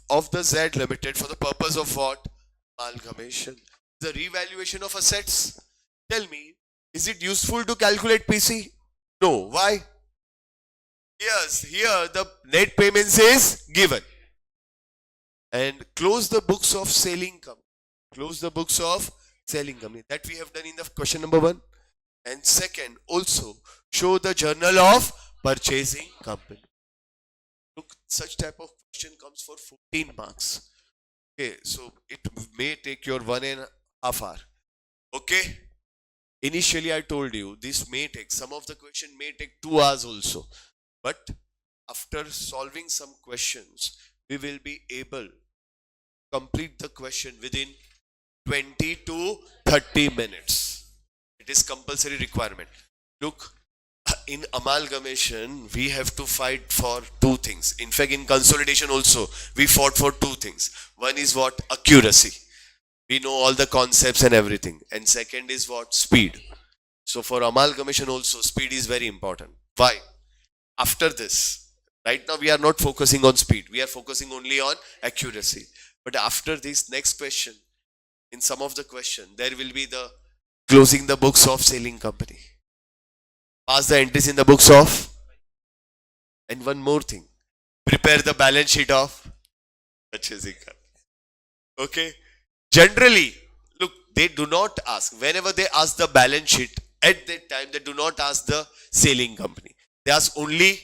[SPEAKER 1] of the Z Limited for the purpose of what? Amalgamation. The revaluation of assets. Tell me, is it useful to calculate PC? No. Why? Yes, here the net payments is given. And close the books of selling company. Close the books of selling company. That we have done in the question number 1. And second, also show the journal of purchasing company. Look, such type of question comes for 14 marks. Okay, so it may take your 1.5 hours. Okay? Initially I told you this may take, some of the question may take 2 hours also. But after solving some questions, we will be able to complete the question within 20 to 30 minutes. It is compulsory requirement. Look, in amalgamation, we have to fight for 2 things. In fact, in consolidation also, we fought for 2 things. One is what? Accuracy. We know all the concepts and everything. And second is what? Speed. So for amalgamation also, speed is very important. Why? After this, right now we are not focusing on speed. We are focusing only on accuracy. But after this next question, in some of the question, there will be the closing the books of selling company, pass the entries in the books of, and one more thing, prepare the balance sheet of purchasing company. Okay. Generally, look, they do not ask. Whenever they ask the balance sheet, at that time, they do not ask the selling company. They ask only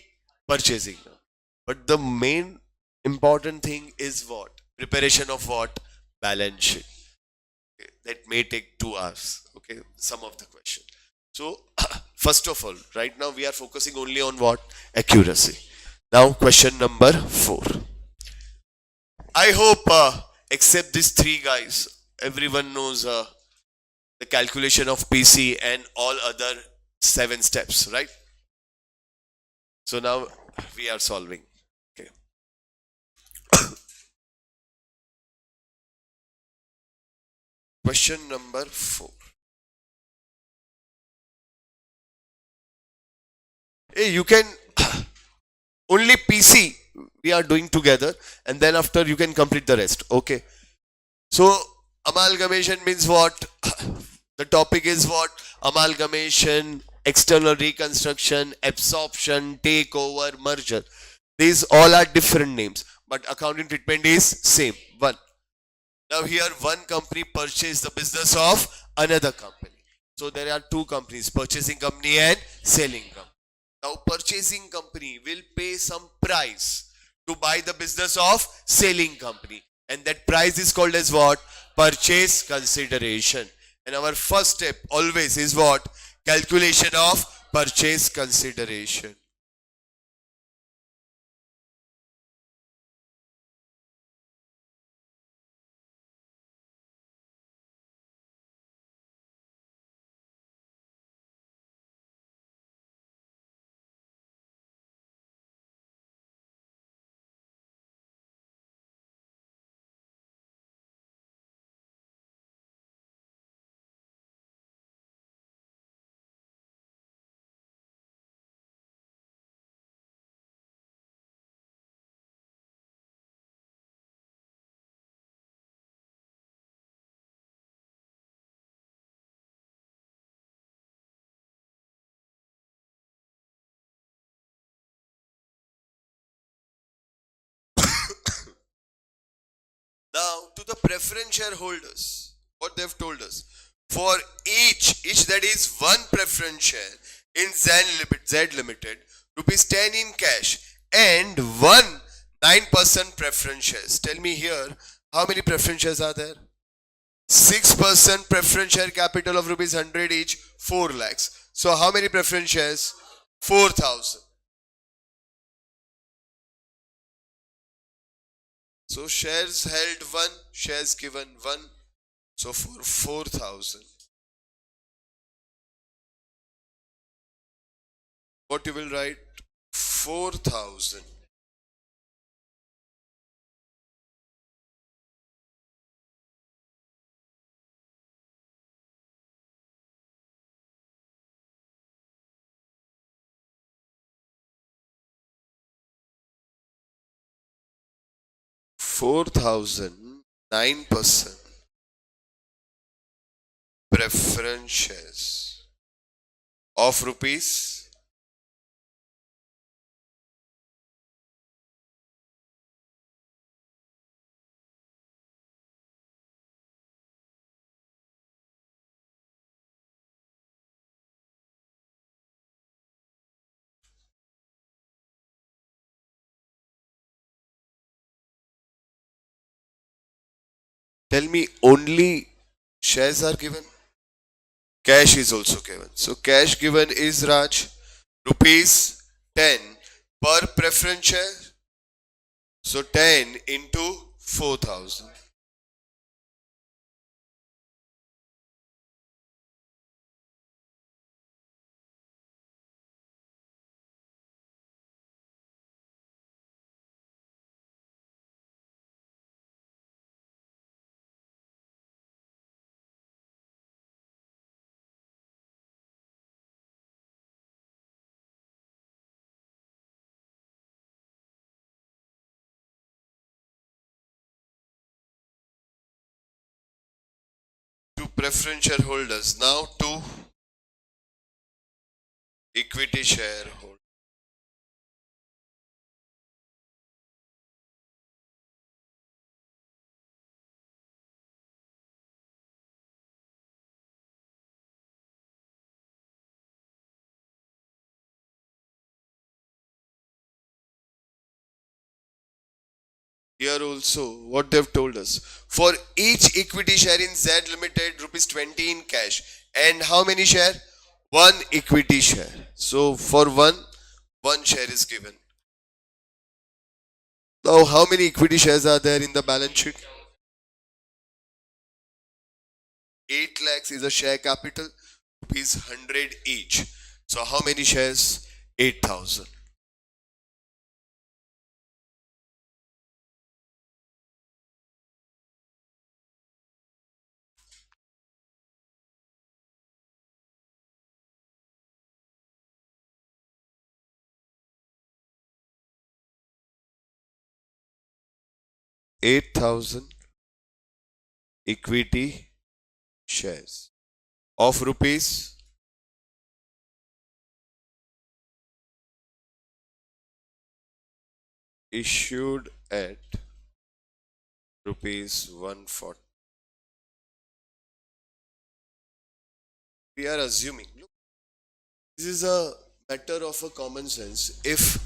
[SPEAKER 1] purchasing. But the main important thing is what? Preparation of what? Balance sheet. Okay. That may take 2 hours. Okay. Some of the question. So, first of all, right now we are focusing only on what? Accuracy. Now, question number 4. I hope, except these 3 guys, everyone knows the calculation of PC and all other 7 steps, right? So now we are solving. Okay. Question number 4. Hey, you can only PC we are doing together, and then after you can complete the rest. Okay. So amalgamation means what? The topic is what? Amalgamation, external reconstruction, absorption, takeover, merger. These all are different names, but accounting treatment is same. One. Now here one company purchased the business of another company. So there are 2 companies, purchasing company and selling company. Now purchasing company will pay some price to buy the business of selling company. And that price is called as what? Purchase consideration. And our first step always is what? Calculation of purchase consideration. Now to the preference shareholders, what they've told us. For each that is one preference share in Z Limited, rupees 10 in cash and one 9% preference shares. Tell me here, how many preference shares are there? 6% preference share capital of rupees 100 each, 4 lakhs. So how many preference shares? 4,000. So shares held 1, shares given 1. So for 4,000, what you will write? 4,000. Four thousand 9% preference shares of rupees. Tell me, only shares are given? Cash is also given. So cash given is Raj rupees 10 per preference share. So 10 into 4,000. preference shareholders. Now to equity shareholders. Here also, what they've told us. For each equity share in Z Limited, rupees 20 in cash. And how many share? One equity share. So for one share is given. Now, how many equity shares are there in the balance sheet? 8 lakhs is a share capital, rupees 100 each. So how many shares? 8,000. Equity shares of rupees issued at rupees 140. We are assuming, look, this is a matter of a common sense. If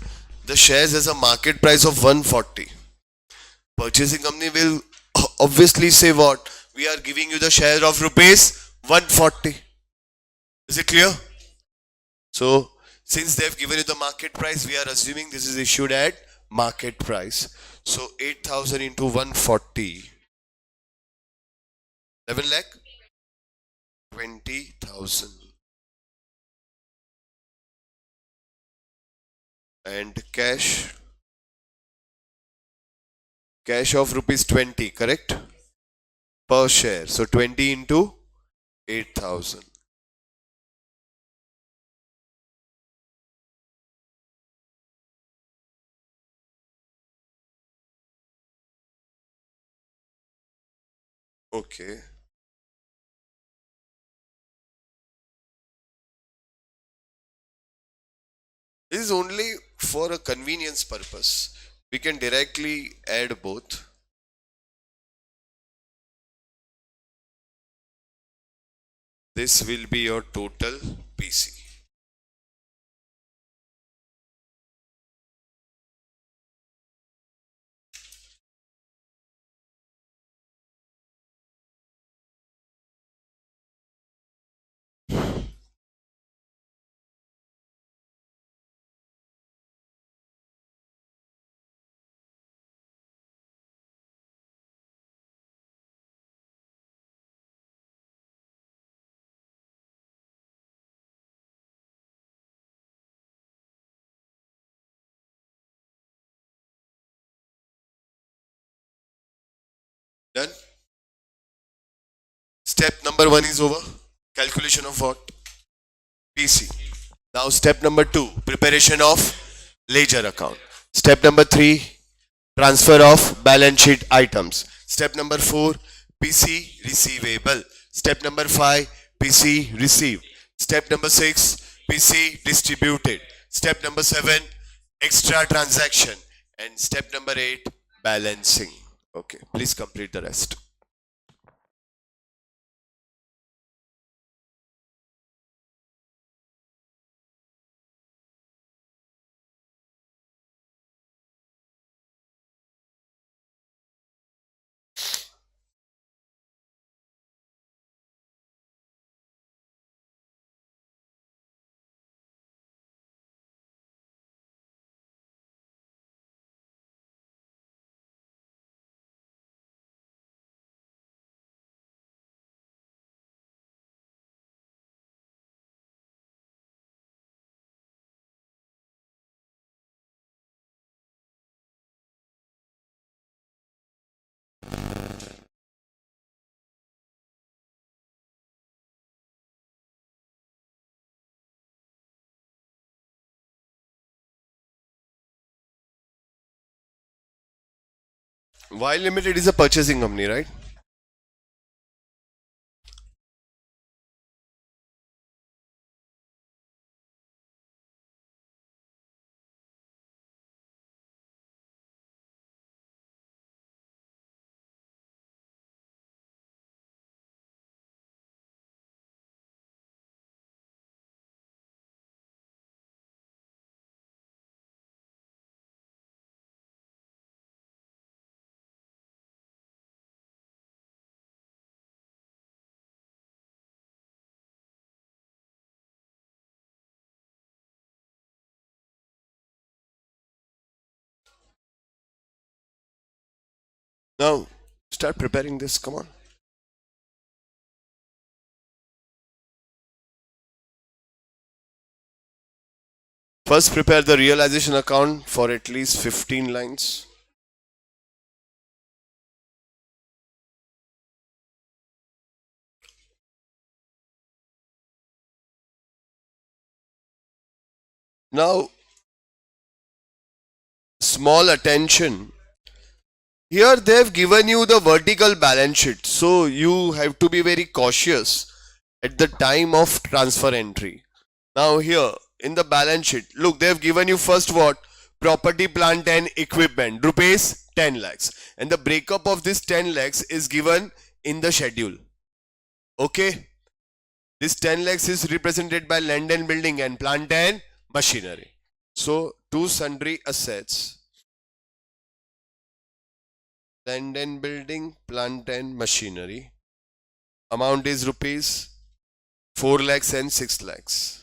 [SPEAKER 1] the shares has a market price of 140, purchasing company will obviously say what? We are giving you the share of rupees 140. Is it clear? So, since they've given you the market price, we are assuming this is issued at market price. So, 8,000 into 140. 11 lakh? 20,000. And cash? Cash of rupees 20, correct? Per share. So, 20 into 8,000. Okay. This is only for a convenience purpose. We can directly add both. This will be your total PC. Done? Step number 1 is over. Calculation of what? PC. Now step number 2, preparation of ledger account. Step number 3, transfer of balance sheet items. Step number 4, PC receivable. Step number 5, PC received. Step number 6, PC distributed. Step number 7, extra transaction. And step number 8, balancing. Okay, please complete the rest. Y Limited is a purchasing company, right? Now, start preparing this. Come on. First, prepare the realization account for at least 15 lines. Now, small attention. Here they've given you the vertical balance sheet, so you have to be very cautious at the time of transfer entry. Now here in the balance sheet, look, they've given you first what? Property, plant and equipment, rupees 10 lakhs. And the breakup of this 10 lakhs is given in the schedule. Okay. This 10 lakhs is represented by land and building and plant and machinery. So two sundry assets, land and building, plant and machinery. Amount is rupees 4 lakhs and 6 lakhs.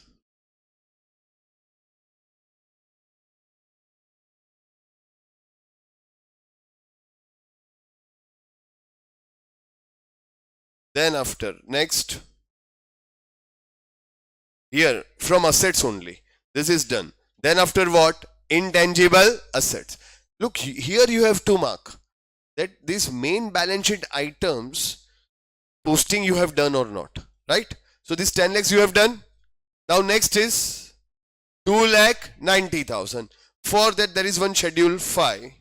[SPEAKER 1] Then after, next, here from assets only, this is done. Then after what? Intangible assets. Look, here you have to mark that these main balance sheet items posting you have done or not, right? So this 10 lakhs you have done. Now next is 2,90,000. For that there is one schedule 5,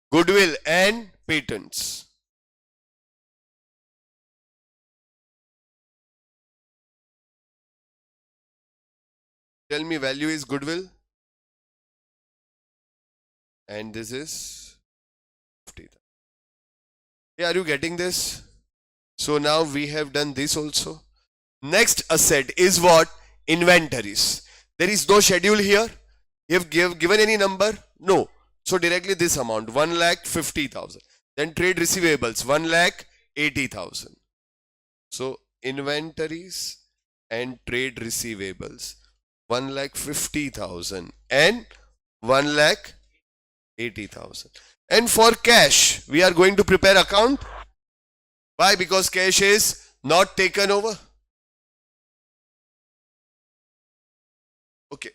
[SPEAKER 1] goodwill and patents. Tell me, value is goodwill and this is 50,000. Yeah, are you getting this? So now we have done this also. Next asset is what? Inventories. There is no schedule here. You have given any number? No. So directly this amount, 1,50,000. Then trade receivables, 1,80,000. So inventories and trade receivables, 1,50,000 and 1,80,000. And for cash, we are going to prepare account. Why? Because cash is not taken over. Okay.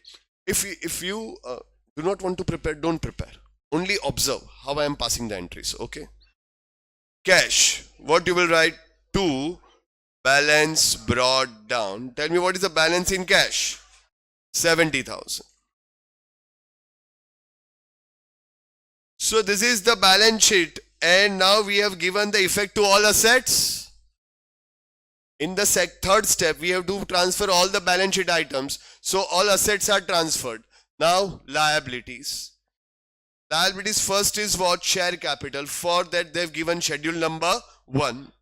[SPEAKER 1] If you do not want to prepare, don't prepare. Only observe how I am passing the entries. Okay. Cash. What you will write? 2 balance brought down. Tell me what is the balance in cash? 70,000. So this is the balance sheet, and now we have given the effect to all assets. In the third step, we have to transfer all the balance sheet items. So all assets are transferred. Now liabilities. Liabilities first is what? Share capital. For that they've given schedule number 1.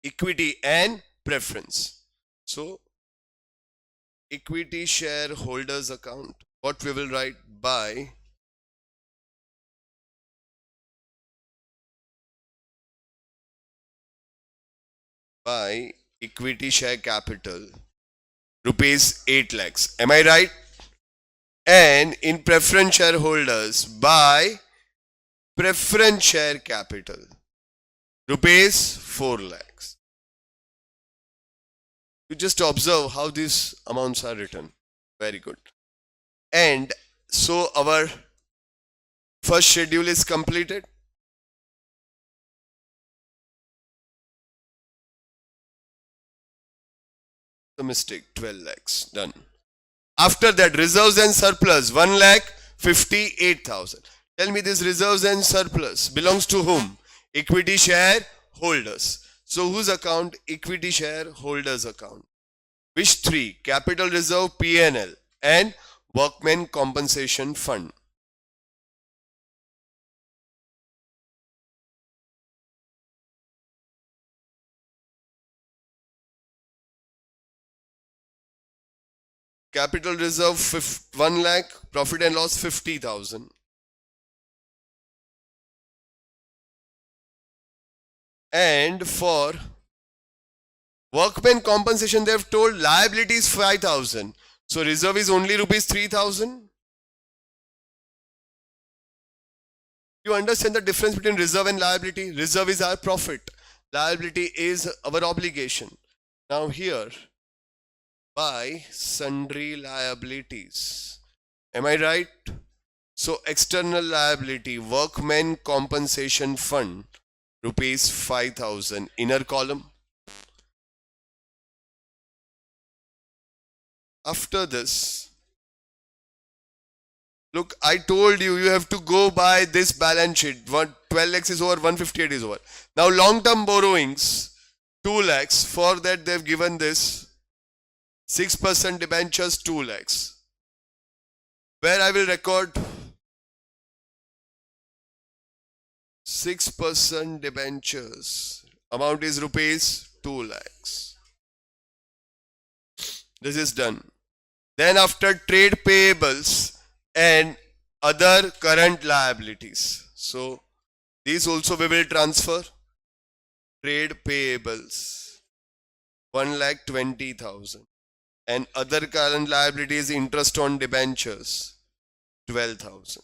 [SPEAKER 1] Equity and preference. So equity shareholders account. What we will write? By equity share capital, rupees 8 lakhs. Am I right? And in preference shareholders, by preference share capital, rupees 4 lakhs. You just observe how these amounts are written. Very good. And so our first schedule is completed. The mistake, 12 lakhs, done. After that, reserves and surplus, 1,58,000. Tell me, this reserves and surplus belongs to whom? Equity share holders. So whose account? Equity share holders account. Which 3? Capital reserve, P&L, and workmen compensation fund. Capital reserve 1 lakh, profit and loss 50,000. And for workmen compensation, they have told liability is 5,000. So reserve is only rupees 3,000. You understand the difference between reserve and liability? Reserve is our profit. Liability is our obligation. Now here, by sundry liabilities. Am I right? So external liability, workmen compensation fund, rupees 5,000, inner column. After this, look, I told you, you have to go by this balance sheet. 12 lakhs is over, 158 is over. Now long-term borrowings, 2 lakhs. For that they've given this 6% debentures, 2 lakhs. Where I will record 6% debentures. Amount is rupees 2 lakhs. This is done. Then after trade payables and other current liabilities. So these also we will transfer. Trade payables 1,20,000 and other current liabilities, interest on debentures 12,000.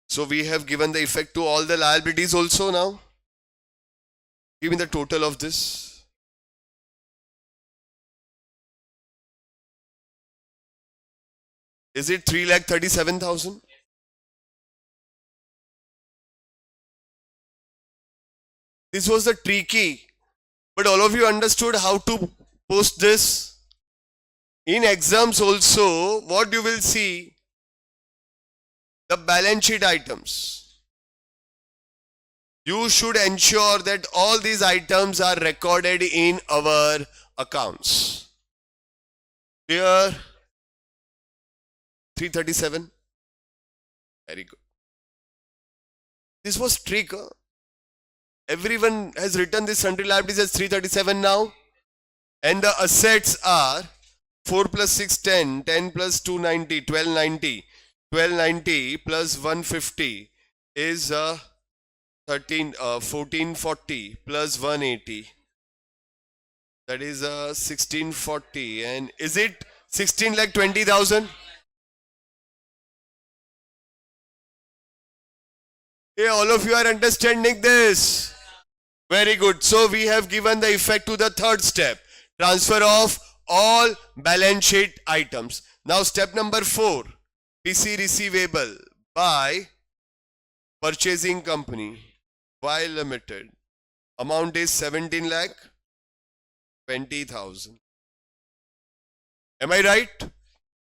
[SPEAKER 1] So we have given the effect to all the liabilities also now. Give me the total of this. Is it 3,37,000? This was the tricky, but all of you understood how to post this. In exams also, what you will see, the balance sheet items. You should ensure that all these items are recorded in our accounts. Clear? 337. Very good. This was trick. Everyone has written this sundry liabilities as 337 now. And the assets are 4 plus 6, 10. 10 plus 290, 1290. 1290 plus 150 is 1440 plus 180. That is 1640. And is it 16,20,000? Yeah, all of you are understanding this. Very good. So we have given the effect to the third step. Transfer of all balance sheet items. Now step number 4. PC receivable by purchasing company Y Limited. Amount is 17,20,000. Am I right?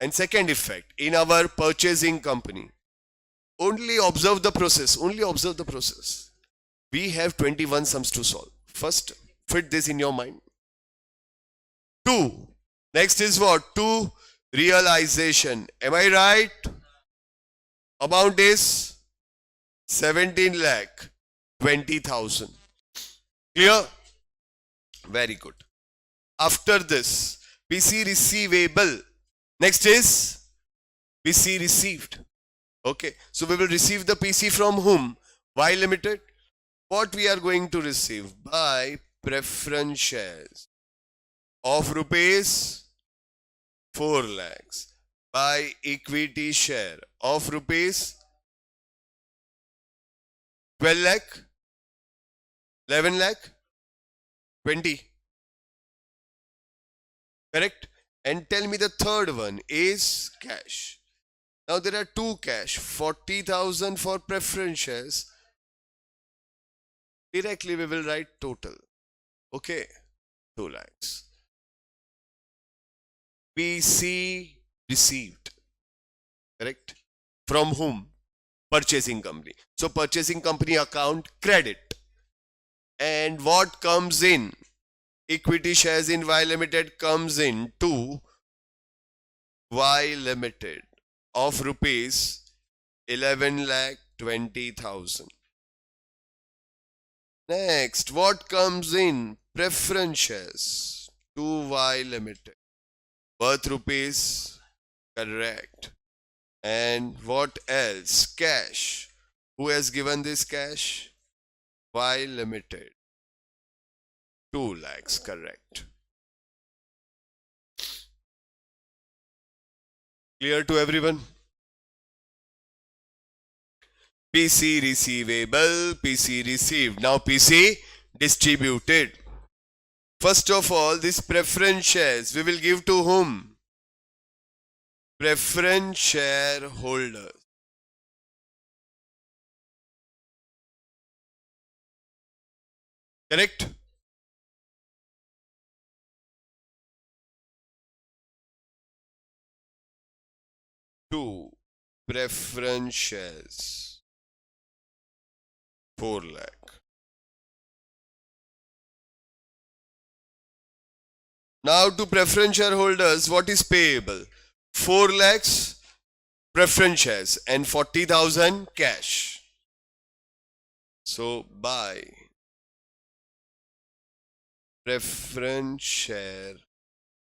[SPEAKER 1] And second effect, in our purchasing company. Only observe the process. Only observe the process. We have 21 sums to solve. First, fit this in your mind. 2. Next is what? 2 realization. Am I right? Amount is 17,20,000. Clear? Very good. After this, PC receivable. Next is PC received. Okay, so we will receive the PC from whom? Y Limited. What we are going to receive? By preference shares of rupees 4 lakhs. By equity share of rupees 12 lakh, 11 lakh, 20. Correct? And tell me the third one is cash. Now there are 2 cash, 40,000 for preference shares. Directly we will write total. Okay, 2 lakhs. PC received. Correct? From whom? Purchasing company. So purchasing company account credit. And what comes in? Equity shares in Y Limited comes in to Y Limited of rupees 11,20,000. Next, what comes in? Preference shares to Y Limited worth rupees. Correct. And what else? Cash. Who has given this cash? Y Limited. 2 lakhs. Correct. Clear to everyone? PC receivable, PC received. Now PC distributed. First of all, this preference shares we will give to whom? Preference shareholders. Correct? Two preference shares. 4 lakh. Now to preference shareholders, what is payable? 4 lakhs preference shares and 40,000 cash. So buy preference share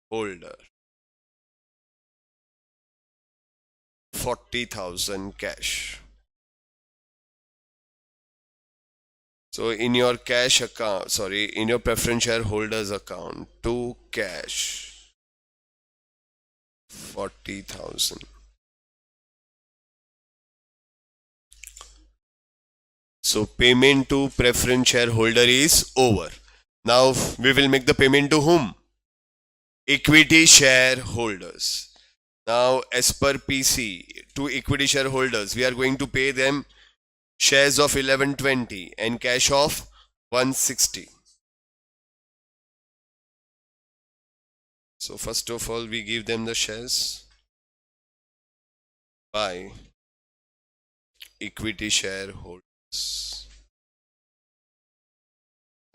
[SPEAKER 1] holder 40,000 cash. So in your cash account, in your preference shareholders account, to cash 40,000. So payment to preference shareholder is over. Now we will make the payment to whom? Equity shareholders. Now as per PC, to equity shareholders, we are going to pay them shares of 1120 and cash of 160. So first of all, we give them the shares by equity shareholders.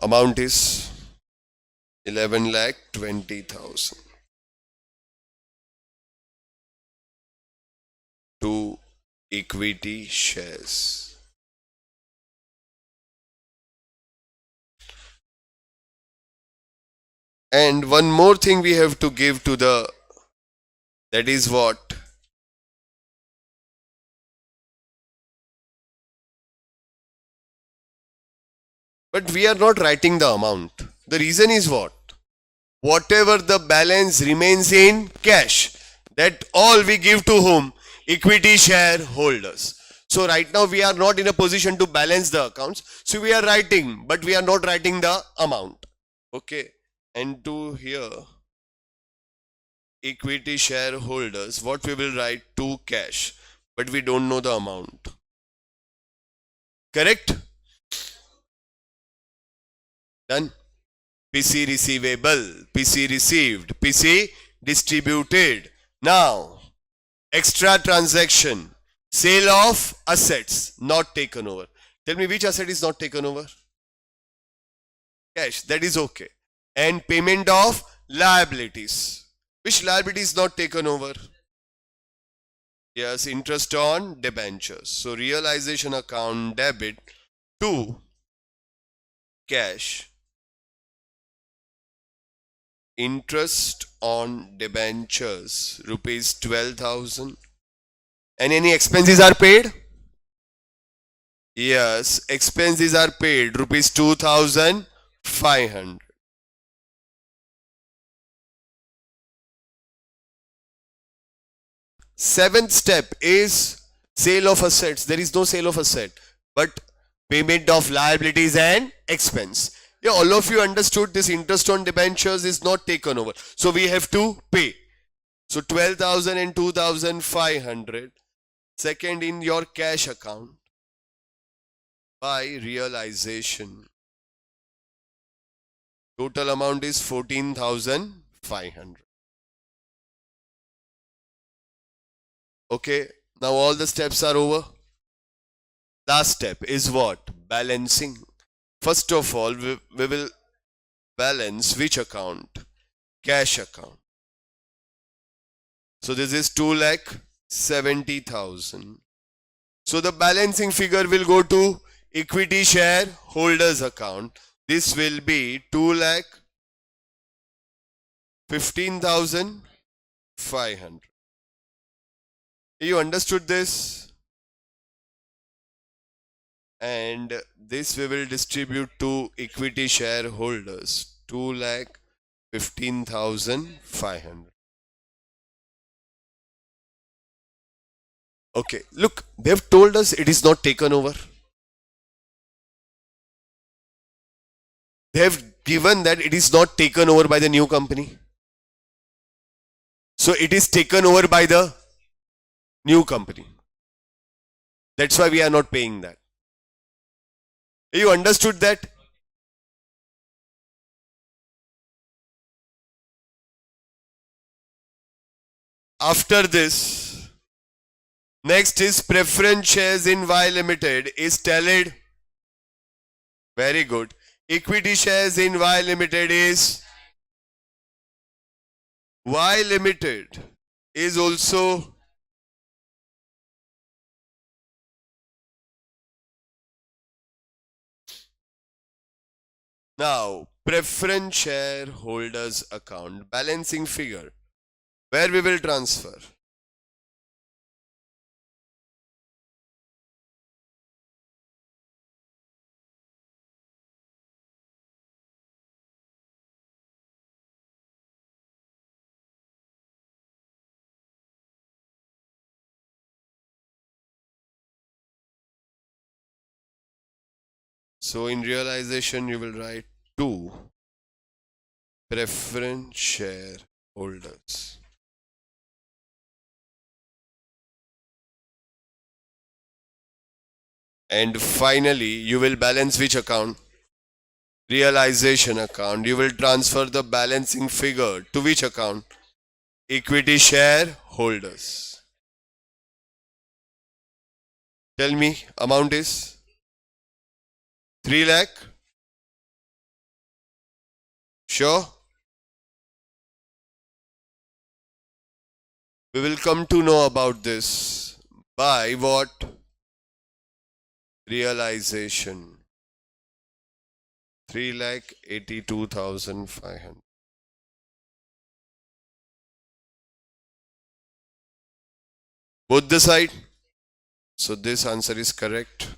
[SPEAKER 1] Amount is 11,20,000 to equity shares. And one more thing we have to give to the, that is what? But we are not writing the amount. The reason is what? Whatever the balance remains in cash, that all we give to whom? Equity shareholders. So right now we are not in a position to balance the accounts. So we are writing, but we are not writing the amount. Okay. And to here, equity shareholders, what we will write? To cash, but we don't know the amount. Correct? Done. PC receivable, PC received, PC distributed. Now, extra transaction, sale of assets not taken over. Tell me which asset is not taken over? Cash, that is okay. And payment of liabilities. Which liability is not taken over? Yes, interest on debentures. So realization account debit to cash. Interest on debentures rupees 12,000. And any expenses are paid? Yes, expenses are paid rupees 2,500. Seventh step is sale of assets. There is no sale of asset, but payment of liabilities and expense. Yeah, all of you understood this. Interest on debentures is not taken over, so we have to pay. So 12,000 and 2,500. Second, in your cash account by realization. Total amount is 14,500. Okay, now all the steps are over. Last step is what? Balancing. First of all, we will balance which account? Cash account. So this is 2,70,000. So the balancing figure will go to equity shareholders account. This will be 2,15,500. You understood this? And this we will distribute to equity shareholders. 2,15,500. Okay, look, they've told us it is not taken over. They have given that it is not taken over by the new company. So it is taken over by the new company. That's why we are not paying that. You understood that? After this, next is preference shares in Y Limited is tallied. Very good. Equity shares in Y Limited is Y Limited is also now preference shareholders account balancing figure where we will transfer. So in realization you will write 2 preference shareholders. And finally you will balance which account? Realization account. You will transfer the balancing figure to which account? Equity shareholders. Tell me, amount is 3 lakh. Sure? We will come to know about this by what? Realization. 3,82,500. Both the side. So this answer is correct.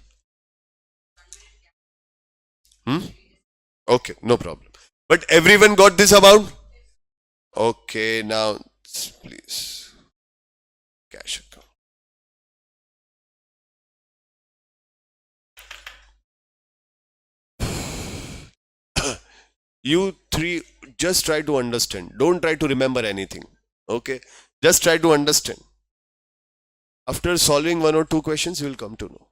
[SPEAKER 1] Okay, no problem. But everyone got this amount? Okay, now please. Cash account. You three just try to understand. Don't try to remember anything. Okay? Just try to understand. After solving 1 or 2 questions, you will come to know.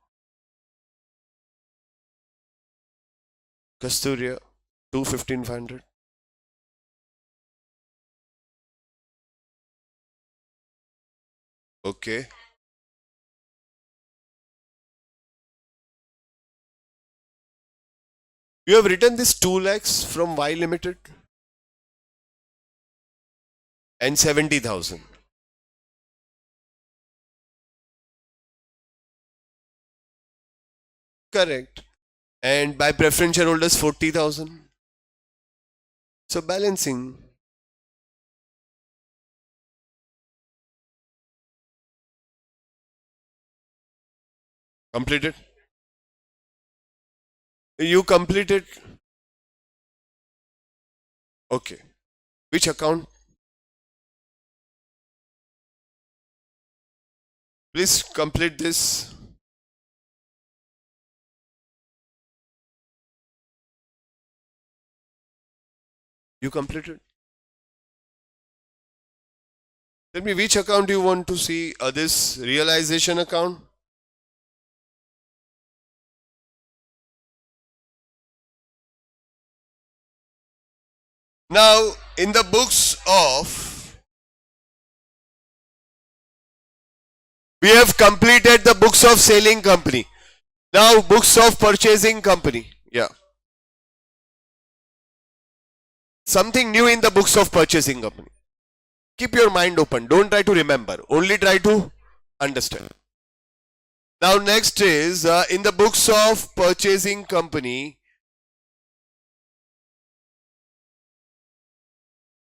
[SPEAKER 1] Kasturiya, 215,500. Okay. You have written this 2 lakhs from Y Limited and 70,000. Correct. And by preference shareholders 40,000. So balancing. Completed? You completed? Okay. Which account? Please complete this. You completed? Tell me which account you want to see. This realization account? Now, in the books of, we have completed the books of selling company. Now, books of purchasing company. Yeah. Something new in the books of purchasing company. Keep your mind open. Don't try to remember. Only try to understand. Now, next is in the books of purchasing company.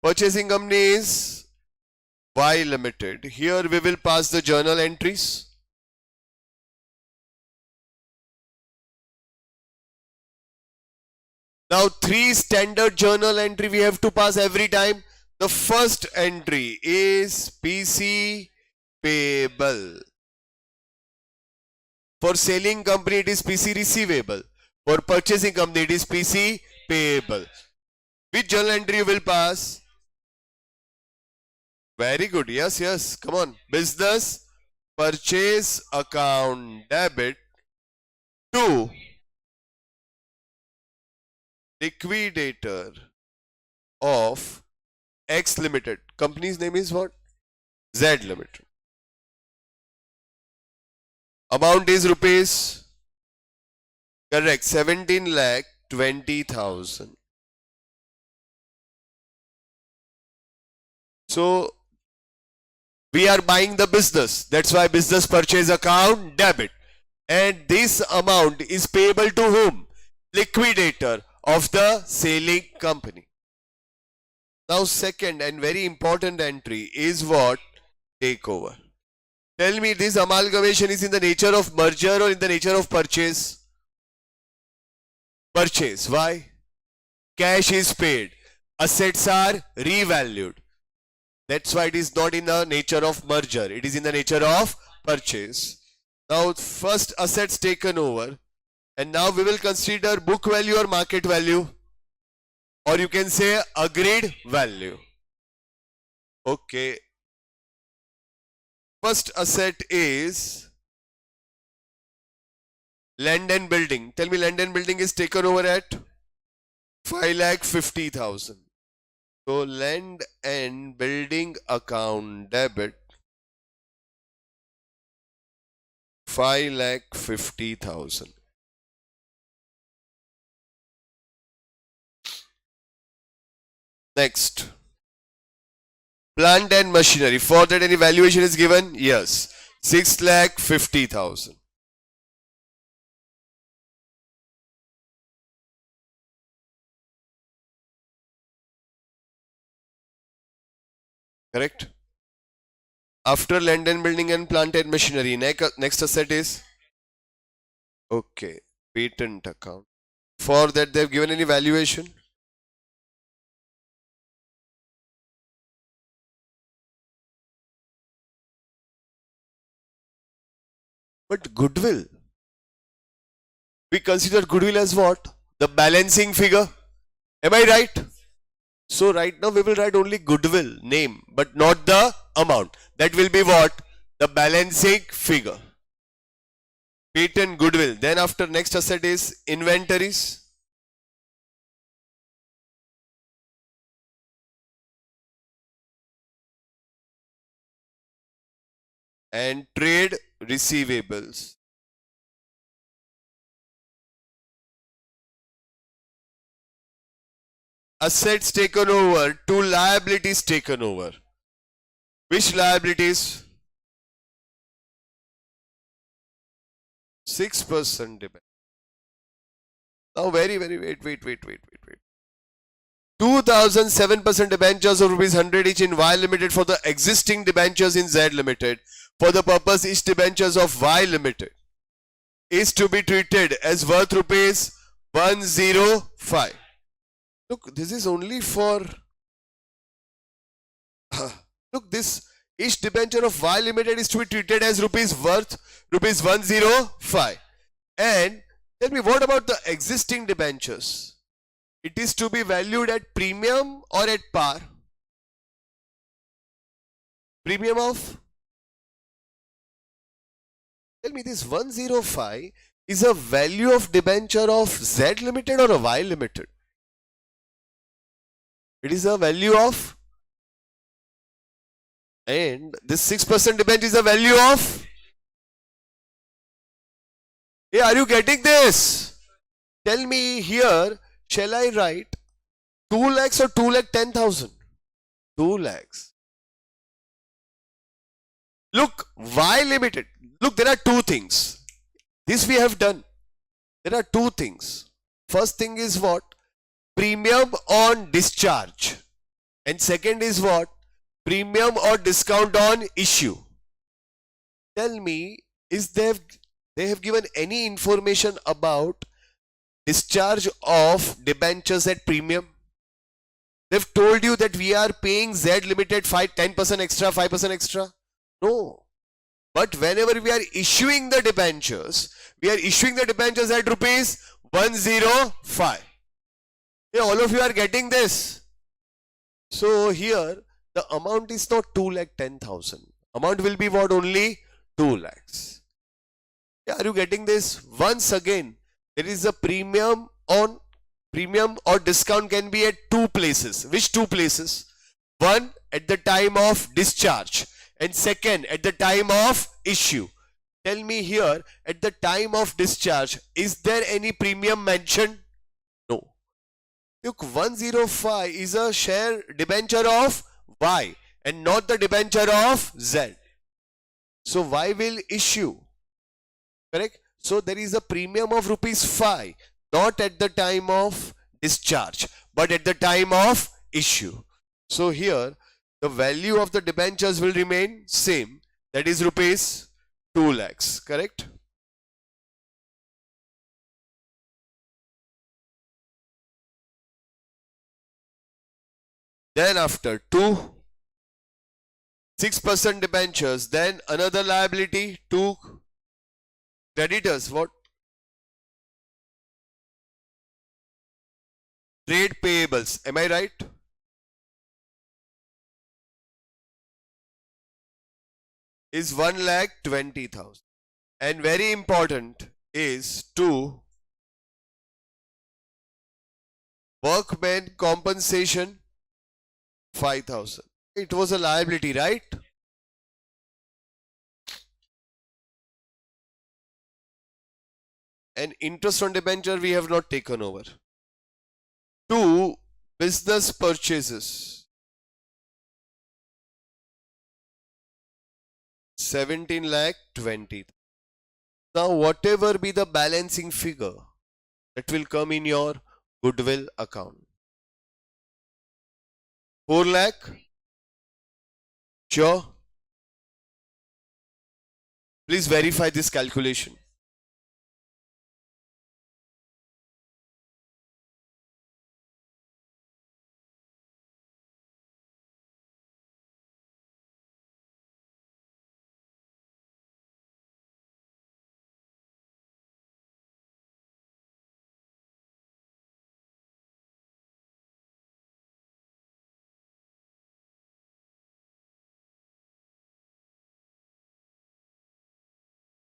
[SPEAKER 1] Purchasing company is Y Limited. Here we will pass the journal entries. Now 3 standard journal entry we have to pass every time. The first entry is PC payable. For selling company, it is PC receivable. For purchasing company, it is PC payable. Which journal entry you will pass? Very good. Yes, yes. Come on. Business purchase account debit to liquidator of X Limited. Company's name is what? Z Limited. Amount is rupees. Correct. 17,20,000. So we are buying the business. That's why business purchase account debit. And this amount is payable to whom? Liquidator of the selling company. Now second and very important entry is what? Takeover. Tell me, this amalgamation is in the nature of merger or in the nature of purchase? Purchase. Why? Cash is paid. Assets are revalued. That's why it is not in the nature of merger. It is in the nature of purchase. Now first assets taken over. And now we will consider book value or market value. Or you can say agreed value. Okay. First asset is land and building. Tell me, land and building is taken over at 5,50,000. So land and building account debit 5,50,000. Next, plant and machinery. For that any valuation is given? Yes, 6,50,000. Correct? After land and building and plant and machinery, next asset is? Okay, patent account. For that they have given any valuation? But goodwill. We consider goodwill as what? The balancing figure. Am I right? So right now we will write only goodwill name, but not the amount. That will be what? The balancing figure. Patent goodwill. Then after next asset is inventories. And trade receivables. Assets taken over, two liabilities taken over. Which liabilities? 6% debit. Now wait. 2,007% debentures of rupees 100 each in Y Limited for the existing debentures in Z Limited. For the purpose each debentures of Y Limited is to be treated as worth rupees 105. Look, this is only for look, this each debenture of Y Limited is to be treated as worth rupees 105. And tell me, what about the existing debentures? It is to be valued at premium or at par? Premium of? Tell me, this 105 is a value of debenture of Z Limited or a Y Limited? It is a value of, and this 6% debenture is a value of. Hey, are you getting this? Tell me here, shall I write 2 lakhs or 2,10,000? 2 lakhs. Look, Y Limited. Look, there are two things. This we have done. There are two things. First thing is what? Premium on discharge. And second is what? Premium or discount on issue. Tell me, is they have given any information about discharge of debentures at premium? They've told you that we are paying Z Limited 10% extra, 5% extra? No. But whenever we are issuing the debentures, we are issuing the debentures at rupees 105. Yeah, all of you are getting this. So here the amount is not 2,10,000. Amount will be what? Only 2 lakhs. Yeah, are you getting this? Once again, there is a premium or discount can be at two places. Which two places? One, at the time of discharge, and second, at the time of issue. Tell me here, at the time of discharge, is there any premium mentioned? No. Look, 105 is a share debenture of Y and not the debenture of Z. So Y will issue. Correct? So there is a premium of rupees 5, not at the time of discharge, but at the time of issue. So here the value of the debentures will remain same, that is rupees 2 lakhs. Correct? Then after 6% debentures, then another liability, 2 creditors. What? Trade payables. Am I right? Is 1,20,000. And very important is 2 workmen compensation 5,000. It was a liability, right? And interest on debenture we have not taken over. 2 business purchases 17,20,000. Now whatever be the balancing figure that will come in your goodwill account. 4 lakh? Sure. Please verify this calculation.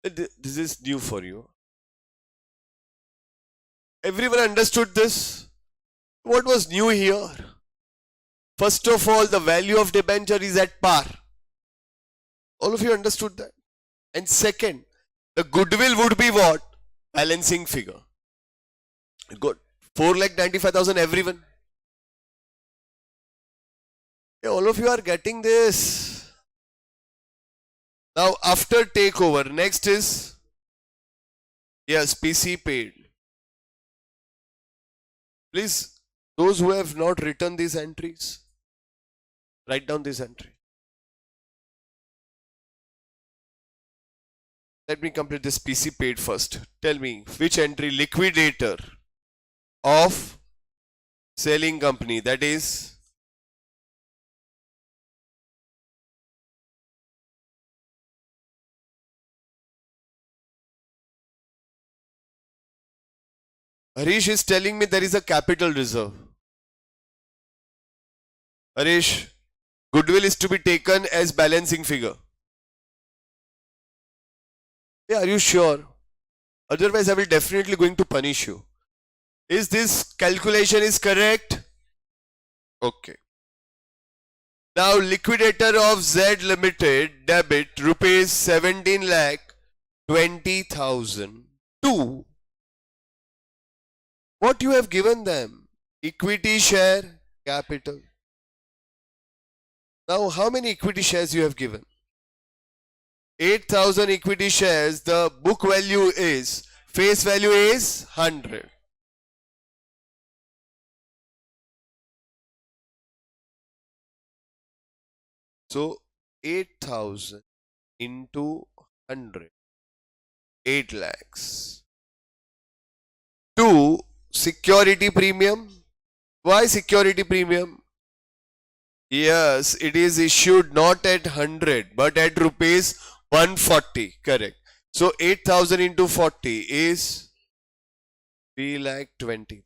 [SPEAKER 1] This is new for you. Everyone understood this? What was new here? First of all, the value of debenture is at par. All of you understood that? And second, the goodwill would be what? Balancing figure. Good. 4,95,000 everyone. Yeah, all of you are getting this. Now after takeover, next is, yes, PC paid. Please, those who have not written these entries, write down this entry. Let me complete this PC paid first. Tell me which entry? Liquidator of selling company, that is Harish is telling me there is a capital reserve. Harish, goodwill is to be taken as balancing figure. Yeah, are you sure? Otherwise I will definitely going to punish you. Is this calculation is correct? Okay. Now liquidator of Z Limited debit rupees 17,20,000 to what you have given them? Equity share capital. Now how many equity shares you have given? 8,000 equity shares. The book value is, face value is 100. So 8,000 into 100, 8 lakhs. 2 security premium. Why security premium? Yes, it is issued not at 100 but at rupees 140, correct. So 8,000 into 40 is 3,20,000.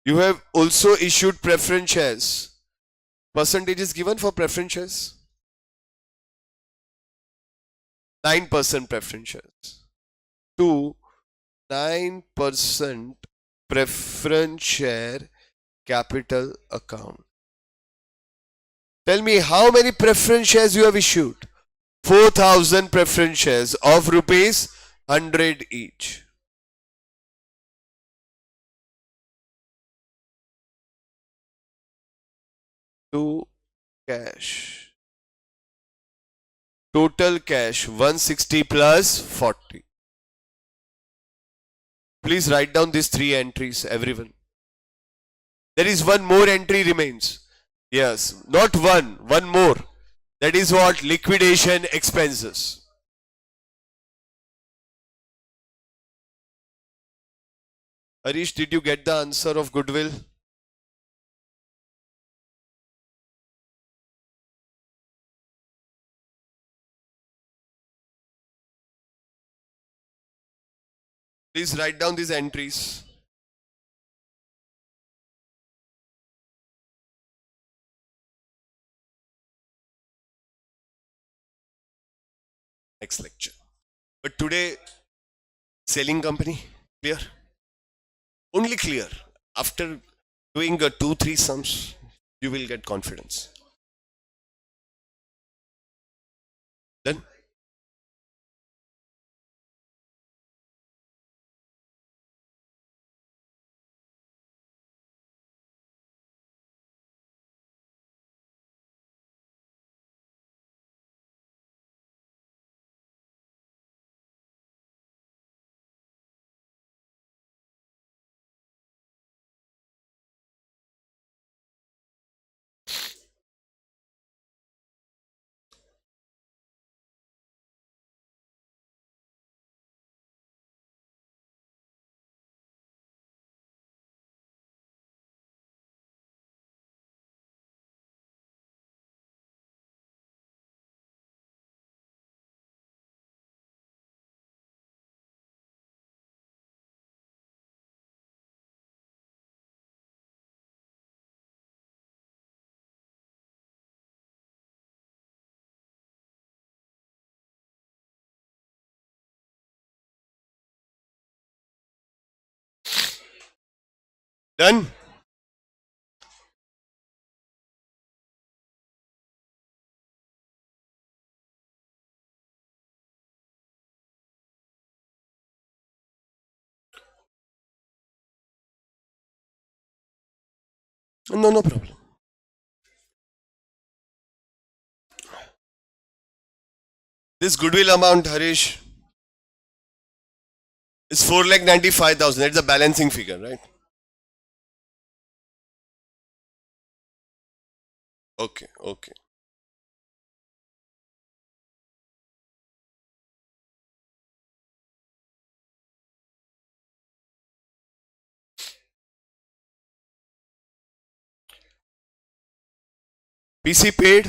[SPEAKER 1] You have also issued preference shares. Percentage is given for preference shares. 9% preference shares. To 9% preference share capital account. Tell me how many preference shares you have issued? 4,000 preference shares of rupees 100 each. To cash. Total cash 160 plus 40. Please write down these three entries, everyone. There is one more entry remains. Yes, not one more. That is what? Liquidation expenses. Harish, did you get the answer of goodwill? Please write down these entries. Next lecture. But today, selling company, clear? Only clear. After doing 2-3 sums, you will get confidence. Then, done? No, no problem. This goodwill amount, Harish, is 4,95,000. That's a balancing figure, right? Okay, okay. PC paid.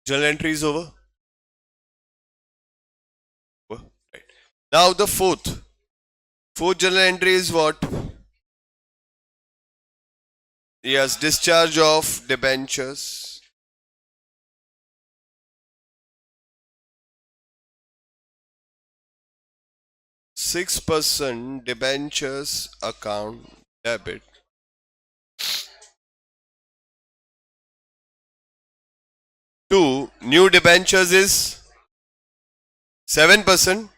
[SPEAKER 1] Journal entry is over. Right. Now the fourth journal entry is what? Yes, discharge of debentures. %6 debentures account debit. Two, new debentures is 7%.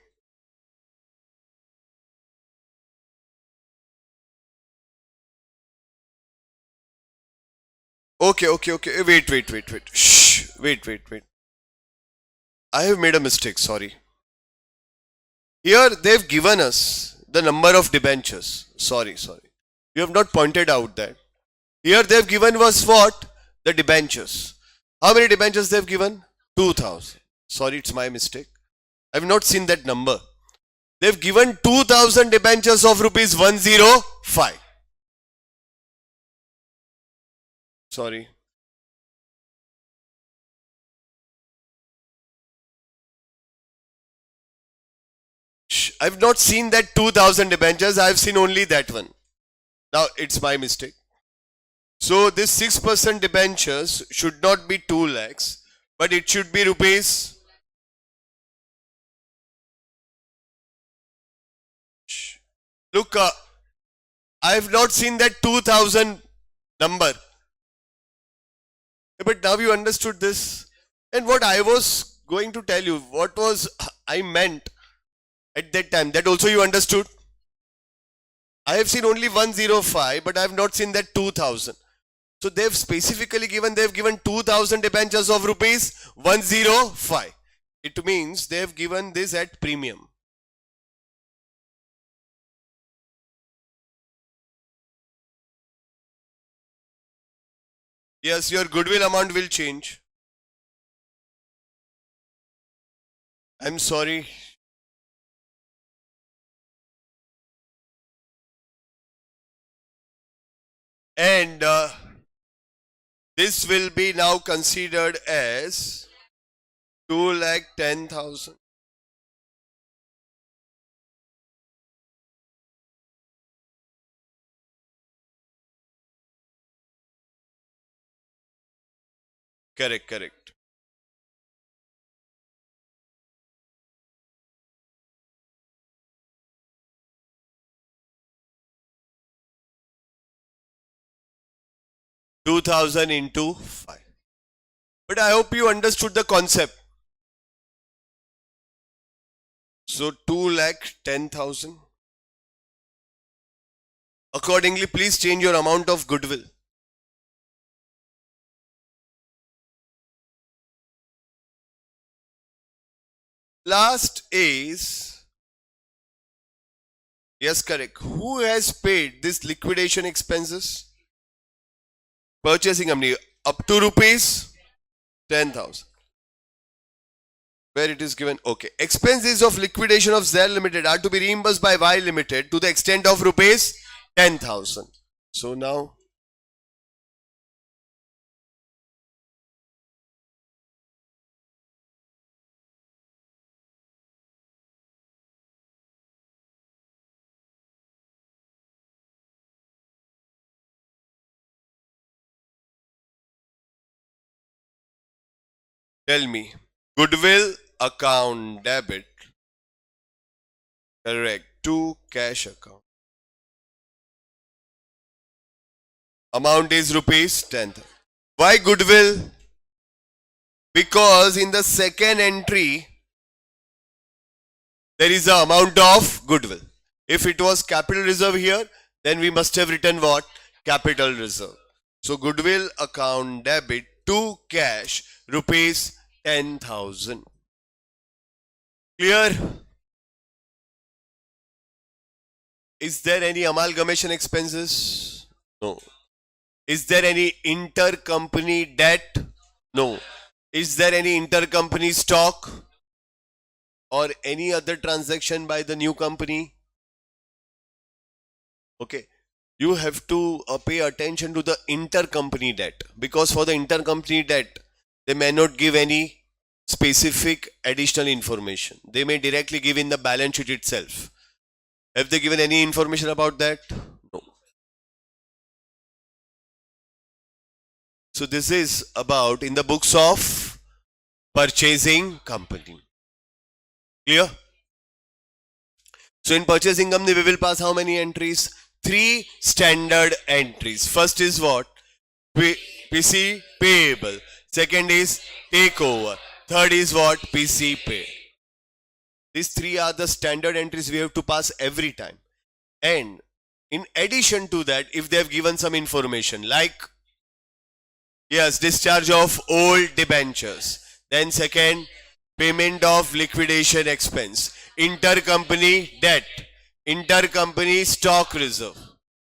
[SPEAKER 1] Okay. Wait. Shh. Wait. I have made a mistake. Sorry. Here they've given us the number of debentures. Sorry. You have not pointed out that. Here they've given us what? The debentures. How many debentures they've given? 2000. Sorry, it's my mistake. I have not seen that number. They've given 2000 debentures of rupees 105. Sorry. I've not seen that 2000 debentures. I've seen only that one. Now it's my mistake. So this 6% debentures should not be 2 lakhs, but it should be rupees. Look, I have not seen that 2000 number. But now you understood this. And what I was going to tell you, what was I meant at that time, that also you understood. I have seen only 105, but I have not seen that 2000. So they've specifically given, 2000 debentures of rupees 105. It means they have given this at premium. Yes, your goodwill amount will change. I'm sorry. And this will be now considered as 2,10,000. Correct. $2,000 into 5. But I hope you understood the concept. So 2,10,000. Accordingly, please change your amount of goodwill. Last is, yes, correct. Who has paid this liquidation expenses? Purchasing company, up to rupees 10,000. Where it is given, okay. Expenses of liquidation of ZEL Limited are to be reimbursed by Y Limited to the extent of rupees 10,000. So now, tell me, goodwill account debit, correct, to cash account. Amount is rupees 10,000. Why goodwill? Because in the second entry, there is an amount of goodwill. If it was capital reserve here, then we must have written what? Capital reserve. So goodwill account debit to cash rupees 10,000. Clear? Is there any amalgamation expenses? No. Is there any intercompany debt? No. Is there any intercompany stock or any other transaction by the new company? Okay. You have to pay attention to the intercompany debt, because for the intercompany debt, they may not give any specific additional information. They may directly give in the balance sheet itself. Have they given any information about that? No. So this is about in the books of purchasing company. Clear? So in purchasing company, we will pass how many entries? 3 standard entries. First is what? PC payable. Second is takeover. Third is what? PC pay. These 3 are the standard entries we have to pass every time. And in addition to that, if they have given some information like, yes, discharge of old debentures. Then second, payment of liquidation expense. Intercompany debt. Intercompany stock reserve.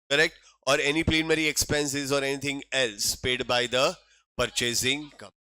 [SPEAKER 1] Correct? Or any preliminary expenses or anything else paid by the purchasing company.